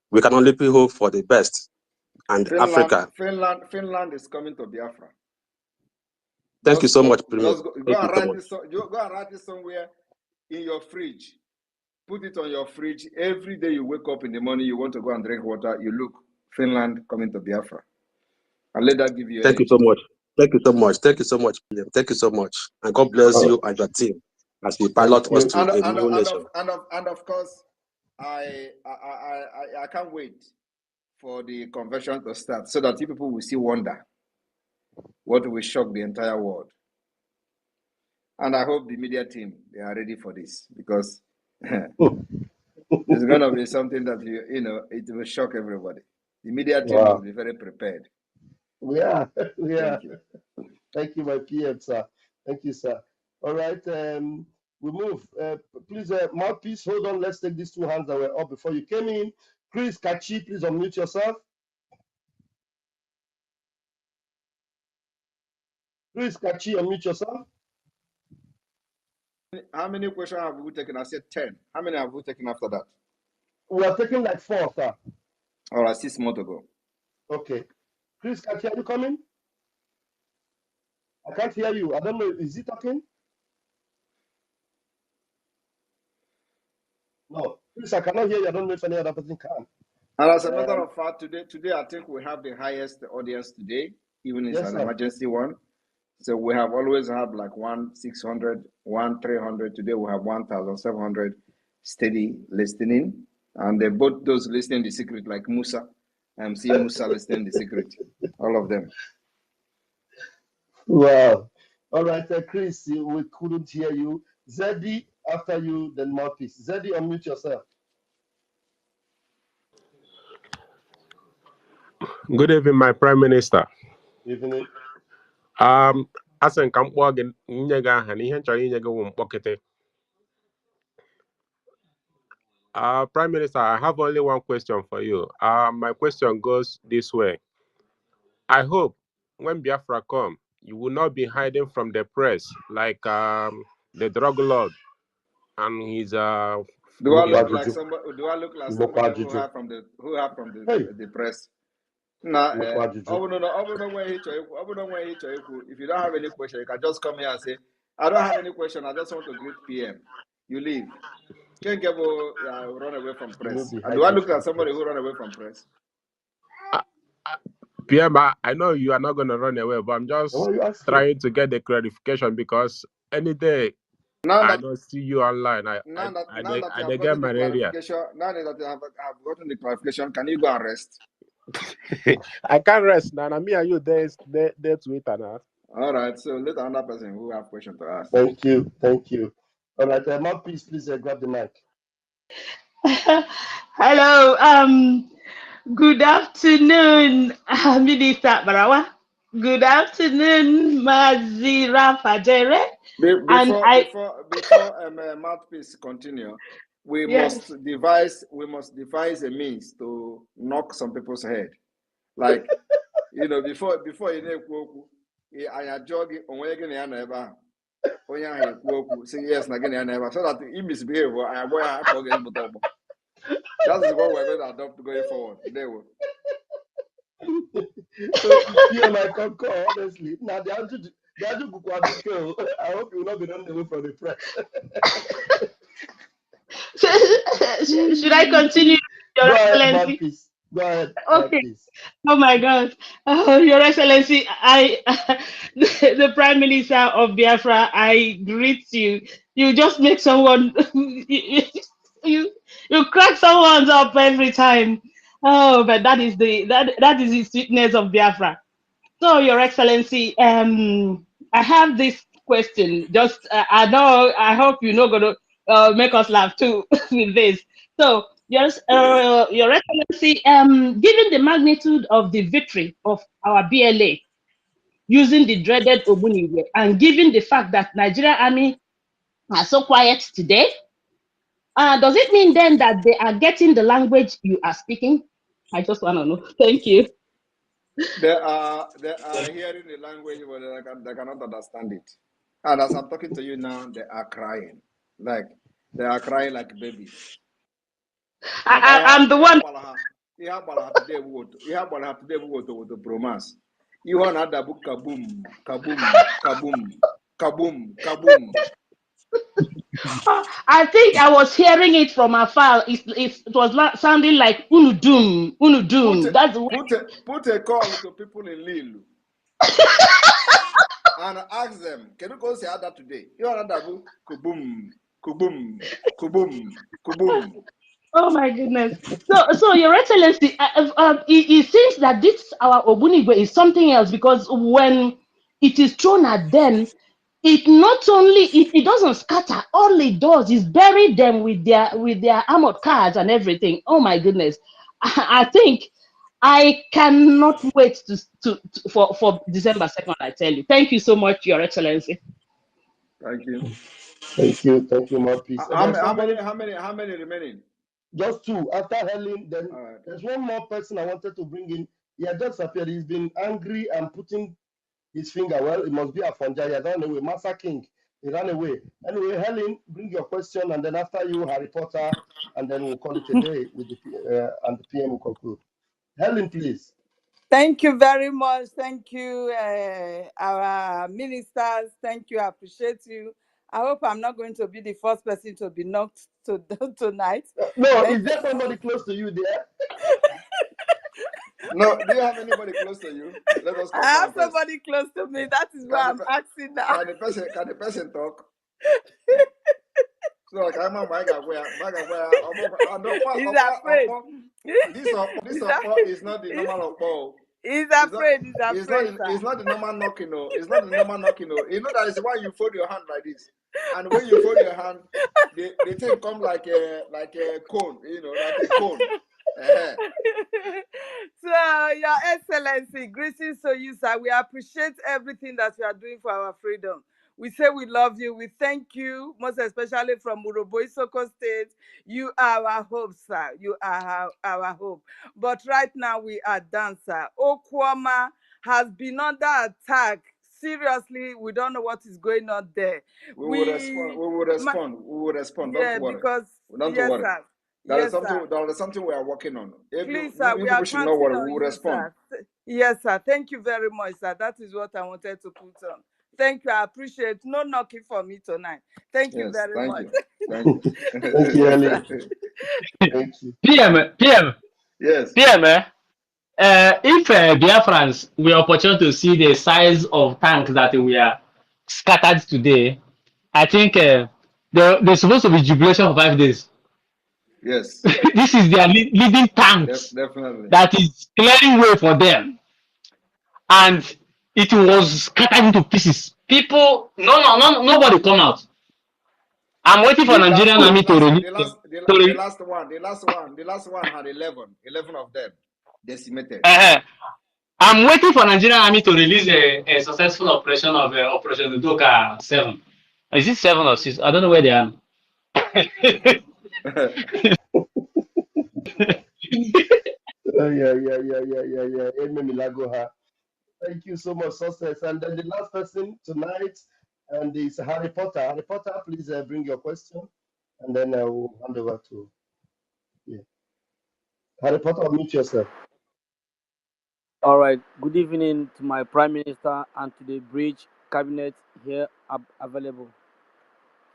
we can only hope for the best. And Africa. Finland is coming to Biafra. Thank you so much, Premier. Go and write this somewhere in your fridge. Put it on your fridge. Every day you wake up in the morning, you want to go and drink water, you look, Finland coming to Biafra. And let that give you Thank energy. You so much. Thank you so much. Thank you so much, William. Thank you so much. And God bless you and your team as we pilot us to a new nation. And of course, I can't wait for the convention to start so that people will see wonder what will shock the entire world. And I hope the media team, they are ready for this because it's going to be something that, it will shock everybody. The media team must be very prepared. Yeah. Thank you. Thank you, my PM, sir. Thank you, sir. All right, we move. Please, mouthpiece, hold on. Let's take these two hands that were up before you came in. Chris Kachi, please unmute yourself. Chris Kachi, unmute yourself. How many questions have we taken? I said 10. How many have we taken after that? We are taking like 4, sir. All right, 6 more to go. Okay. Chris Kachi, are you coming? I can't hear you. I don't know. Is he talking? No. Chris, I cannot hear you. I don't know if any other person can. And as a matter of fact, today I think we have the highest audience today, even if it's an emergency one. So we have always had like 1,600, 1,300. Today we have 1,700 steady listening. And they both those listening the secret, like Musa. I'm seeing Musa listening the secret. All of them. Wow. All right, Chris, we couldn't hear you. Zeddy, after you, then Mouthpiece. Zeddy, unmute yourself. Good evening, my Prime Minister. Evening. Asị nka mkpọ gị nye gị aha na ihe nchọrọ inye gị wụ mkpọkịtị. Prime Minister, I have only one question for you. My question goes this way. I hope when Biafra come, you will not be hiding from the press like the drug lord and his Do I look like somebody? Do I look like somebody who have from the the press? Nah, if you don't have any question, you can just come here and say, I don't have any question. I just want to greet PM. You leave. Can't get run away from press. And do I look like somebody who run away from press? PM, I know you are not going to run away, but I'm just trying to get the clarification because any day I don't see you online. I get malaria. Now that I have gotten the clarification, can you go and rest? I can't rest now. Me and you there Twitter now. All right, so let another person who have question to ask. Thank you. All right, please grab the mic. Hello, good afternoon, Minister Barawa. Good afternoon, Mazira Fajere. Before mouthpiece continue, we must devise a means to knock some people's head. Like before you know I jog on where again never. Say yes, again never. So that he misbehave, I boy I forget but that is what we're going to adopt going forward. There we So PM, I concur, honestly. Now I hope you will not be run away from the press. Should I continue, Your Excellency? Go ahead. Okay. Oh my God. Oh, Your Excellency, the Prime Minister of Biafra, I greet you. You just make someone, you crack someone up every time. Oh, but that is the sweetness of Biafra. So, Your Excellency, I have this question. Just I hope you're not going to make us laugh too with this. So, yes, Your Excellency, given the magnitude of the victory of our BLA using the dreaded Ogbunigwe, and given the fact that Nigerian army are so quiet today, does it mean then that they are getting the language you are speaking? I just want to know. Thank you. They are hearing the language, but they cannot understand it. And as I'm talking to you now, they are crying. Like they are crying like babies. I'm the one. You have today with the bromance. You want another book kaboom, kaboom, kaboom, kaboom, kaboom. I think I was hearing it from afar. It was sounding like unudum, unudum. Put a call to people in Lille and ask them, can you go say that today? You want another book? Kaboom, kaboom, kaboom, kaboom. Oh my goodness! So Your Excellency, it seems that this our Ogbunigwe is something else, because when it is thrown at them, it not only it doesn't scatter. All it does is bury them with their armored cars and everything. Oh my goodness! I think I cannot wait for December 2nd. I tell you. Thank you so much, Your Excellency. Thank you. Thank you, mouthpiece. How many remaining? Just two. After Helen, then there's one more person I wanted to bring in. He had just appeared. He's been angry and putting his finger. Well, it must be a Fonja. He ran away. Massa King. He ran away. Anyway, Helen, bring your question, and then after you, Harry Potter, and then we'll call it a day with the and the PM will conclude. Helen, please. Thank you very much. Thank you, our ministers. Thank you. I appreciate you. I hope I'm not going to be the first person to be knocked tonight. No, is there somebody close to you there? No, do you have anybody close to you? Let us confirm. I have somebody close to me. That is why I'm asking now. Can the person talk? So like I'm where he's afraid. This is not the normal Okpo. He's afraid. It's not the normal knocking. It's not the normal knocking. You know that is why you fold your hand like this. And when you fold your hand, the thing come like a cone, like a cone. So, Your Excellency, greetings to you, sir. We appreciate everything that you are doing for our freedom. We say we love you. We thank you, most especially from Urobo Isoko State. You are our hope, sir. You are our hope. But right now we are done, sir. Okwama has been under attack. Seriously, we don't know what is going on there. We will respond. We will respond. We will respond. Don't Yeah, worry. because Don't yes, worry. sir. There Yes, is something. sir. There is something we are working on. Please, sir, You we are people should not counting worry. on We will you, respond. sir. Yes, sir. Thank you very much, sir. That is what I wanted to put on. Thank you. I appreciate it. No knocking for me tonight. Thank you Yes, very thank much. you. Thank you. Thank you, Ellie. Thank you. PM, Yes. if Biafrans were opportune to see the size of tanks that we are scattered today, I think they're supposed to be jubilation for 5 days. Yes. This is their leading tanks Definitely. that is clearing way for them. And it was scattered into pieces. People, nobody come out. I'm waiting for Nigerian army to release. The last one had 11 of them decimated. I'm waiting for Nigerian army to release a successful operation of Operation Udoka 7. Is it 7 or 6? I don't know where they are. Yeah. Eme Milagoha. Thank you so much, success. And then the last person tonight, and is Harry Potter. Harry Potter, please bring your question, and then I will hand over to you. Harry Potter, unmute yourself. All right. Good evening to my Prime Minister and to the Bridge Cabinet here available.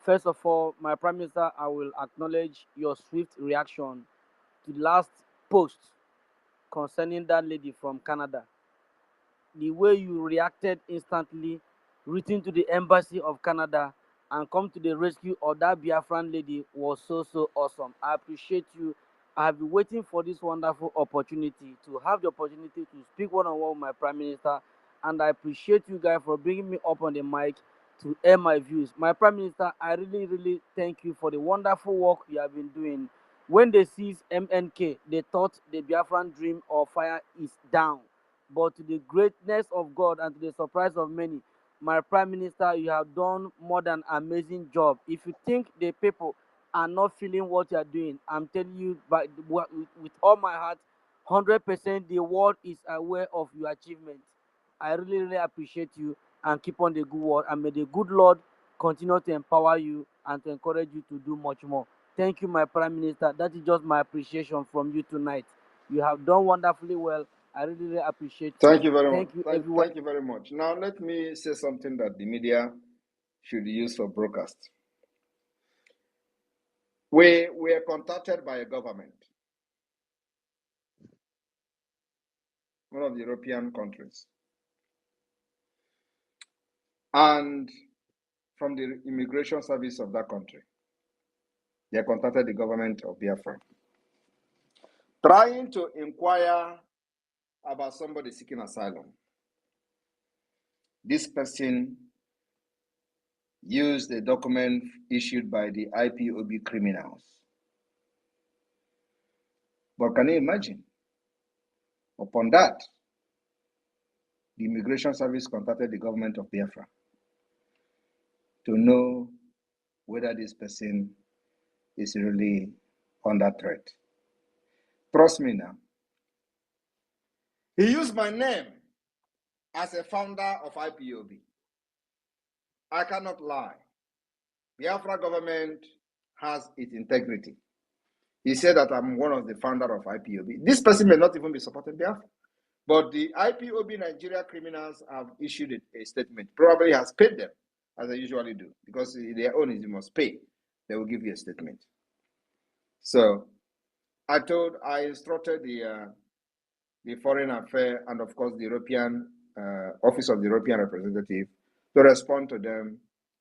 First of all, my Prime Minister, I will acknowledge your swift reaction to the last post concerning that lady from Canada. The way you reacted instantly, written to the Embassy of Canada, and come to the rescue of that Biafran lady was so awesome. I appreciate you. I have been waiting for this wonderful opportunity to have the opportunity to speak one-on-one with my Prime Minister, and I appreciate you guys for bringing me up on the mic to air my views. My Prime Minister, I really thank you for the wonderful work you have been doing. When they seized MNK, they thought the Biafran dream of fire is down. But to the greatness of God and to the surprise of many, my Prime Minister, you have done more than amazing job. If you think the people are not feeling what you are doing, I'm telling you with all my heart, 100% the world is aware of your achievement. I really appreciate you and keep on the good work. And may the good Lord continue to empower you and to encourage you to do much more. Thank you, my Prime Minister. That is just my appreciation from you tonight. You have done wonderfully well. I really appreciate you. Thank you very much. Thank you, everyone. Thank you very much. Now, let me say something that the media should use for broadcast. We were contacted by a government, one of the European countries, and from the immigration service of that country. They contacted the government of Biafra, trying to inquire about somebody seeking asylum. This person used a document issued by the IPOB criminals. But can you imagine? Upon that, the immigration service contacted the government of Biafra to know whether this person is really under threat. Trust me now. He used my name as a founder of IPOB. I cannot lie. Biafra government has its integrity. He said that I'm one of the founder of IPOB. This person may not even be supporting Biafra, but the IPOB Nigeria criminals have issued a statement. Probably has paid them, as they usually do, because their own is you must pay. They will give you a statement. So I instructed the Foreign Affairs and of course the European Office of the European Representative to respond to them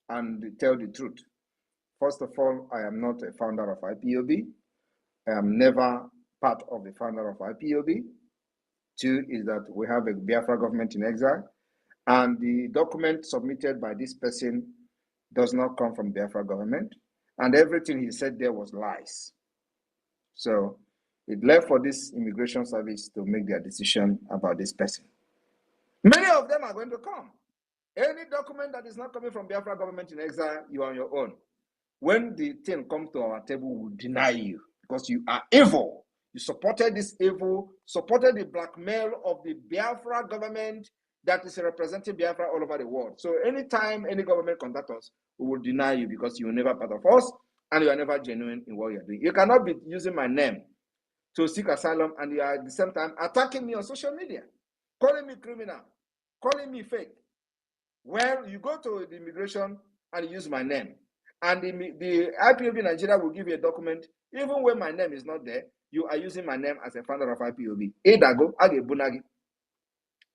and tell the truth. First of all, I am not a founder of IPOB. I am never part of the founder of IPOB. Two is that we have a Biafra government in exile, and the document submitted by this person does not come from Biafra government, and everything he said there was lies. So It left for this immigration service to make their decision about this person. Many of them are going to come. Any document that is not coming from Biafra government in exile, you are on your own. When the thing comes to our table, we will deny you because you are evil. You supported this evil, supported the blackmail of the Biafra government that is representing Biafra all over the world. So anytime any government contacts us, we will deny you because you are never part of us and you are never genuine in what you are doing. You cannot be using my name to seek asylum and you are at the same time attacking me on social media, calling me criminal, calling me fake. Well, you go to the immigration and use my name. And the IPOB Nigeria will give you a document, even when my name is not there, you are using my name as a founder of IPOB. Edago, Age Bunagi.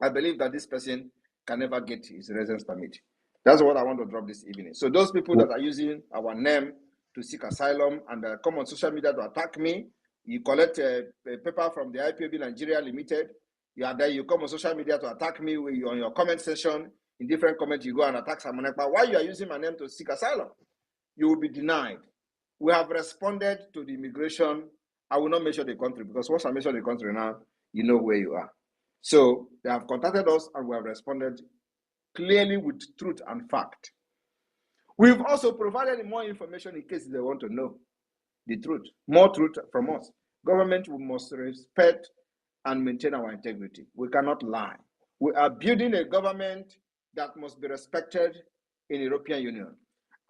I believe that this person can never get his residence permit. That's what I want to drop this evening. So those people that are using our name to seek asylum and come on social media to attack me, you collect a paper from the IPOB Nigeria Limited, you are there, you come on social media to attack me on your comment section, in different comments, you go and attack Simon Ekpa. Why you are using my name to seek asylum? You will be denied. We have responded to the immigration. I will not mention the country because once I mention the country now, you know where you are. So they have contacted us and we have responded clearly with truth and fact. We've also provided more information in case they want to know the truth, more truth from us. Government, we must respect and maintain our integrity. We cannot lie. We are building a government that must be respected in the European Union.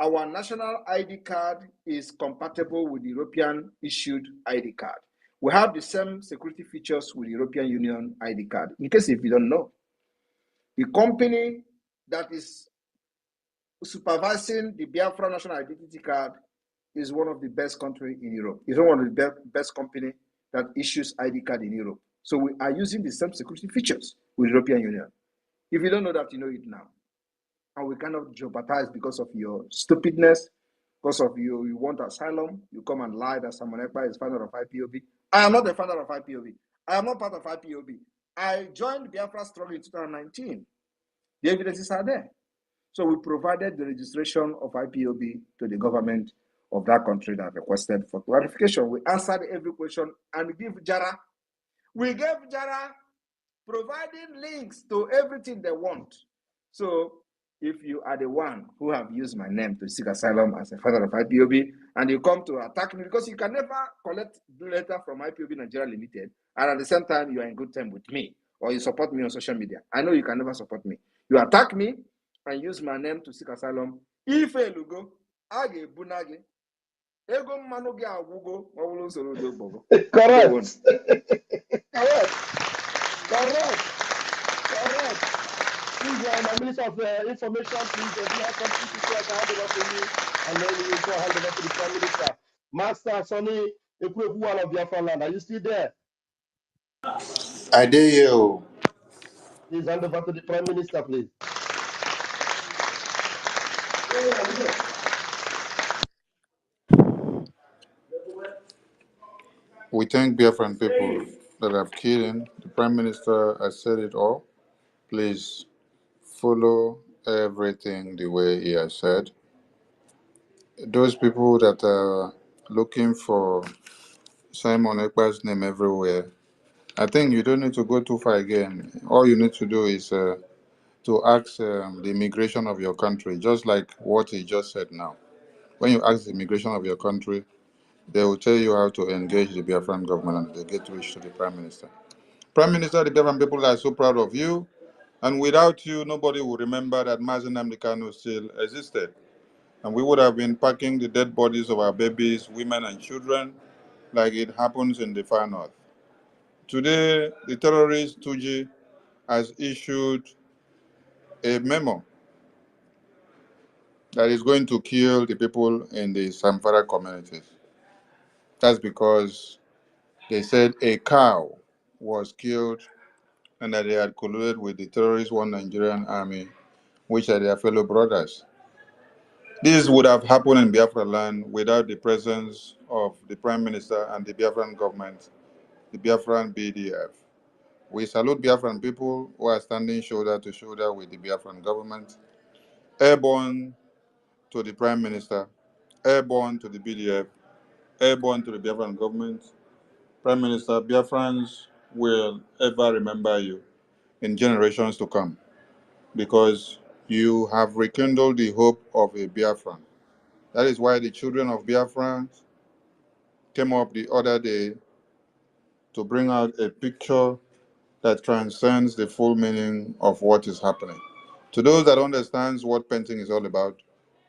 Our national ID card is compatible with the European issued ID card. We have the same security features with the European Union ID card. In case if you don't know, the company that is supervising the Biafra national identity card is one of the best countries in Europe. It's one of the best company that issues ID card in Europe. So we are using the same security features with the European Union. If you don't know that, you know it now. And we cannot jeopardize because of your stupidness, because of you want asylum, you come and lie that Simon Ekpa is founder of IPOB. I am not the founder of IPOB. I am not part of IPOB. I joined Biafra struggle in 2019. The evidences are there. So we provided the registration of IPOB to the government of that country that requested for clarification. We answered every question and give Jara. We gave Jara providing links to everything they want. So if you are the one who have used my name to seek asylum as a father of IPOB and you come to attack me because you can never collect the letter from IPOB Nigeria Limited and at the same time you are in good time with me or you support me on social media. I know you can never support me. You attack me and use my name to seek asylum. If Elugo, Age Bunagi, Ego Manogi Agugo, Mawulu Soludo Bogo. Correct. Correct. Correct. Correct. Please, my Minister of Information, please, if you have something to say, I can hand over to you, and then we will go hand over to the Prime Minister. Master Sonny Ekwebuwan of Biafra land, are you still there? I dare you. Please hand over to the Prime Minister, please. We thank Biafran people that have keyed in. The Prime Minister has said it all. Please follow everything the way he has said. Those people that are looking for Simon Ekpa's name everywhere, I think you don't need to go too far again. All you need to do is to ask the immigration of your country, just like what he just said now. When you ask the immigration of your country, they will tell you how to engage the Biafran government and they get reach to the Prime Minister. Prime Minister, the Biafran people are so proud of you. And without you, nobody will remember that Mazen Namdekano still existed. And we would have been packing the dead bodies of our babies, women, and children like it happens in the far north. Today, the terrorist Tuji has issued a memo that is going to kill the people in the Samfara communities. That's because they said a cow was killed and that they had colluded with the terrorist One Nigerian army, which are their fellow brothers. This would have happened in Biafra land without the presence of the Prime Minister and the Biafran government, the Biafran BDF. We salute Biafran people who are standing shoulder to shoulder with the Biafran government, airborne to the Prime Minister, airborne to the BDF, airborne to the Biafran government. Prime Minister, Biafrans will ever remember you in generations to come because you have rekindled the hope of a Biafran. That is why the children of Biafra came up the other day to bring out a picture that transcends the full meaning of what is happening. To those that understands what painting is all about,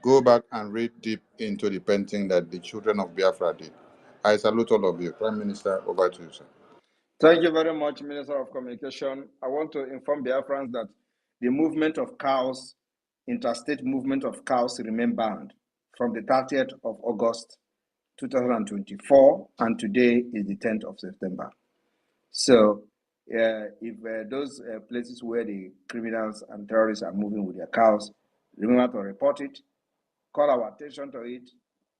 go back and read deep into the painting that the children of Biafra did. I salute all of you. Prime Minister, over to you, sir. Thank you very much, Minister of Communication. I want to inform Biafrans that the movement of cows, interstate movement of cows, remain banned from the 30th of August 2024, and today is the 10th of September. So if those places where the criminals and terrorists are moving with their cows, remember to report it, call our attention to it,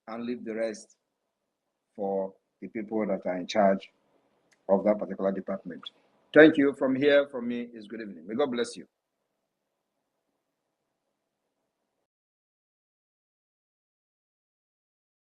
and leave the rest for the people that are in charge of that particular department. Thank you. From here, from me, is good evening. May God bless you.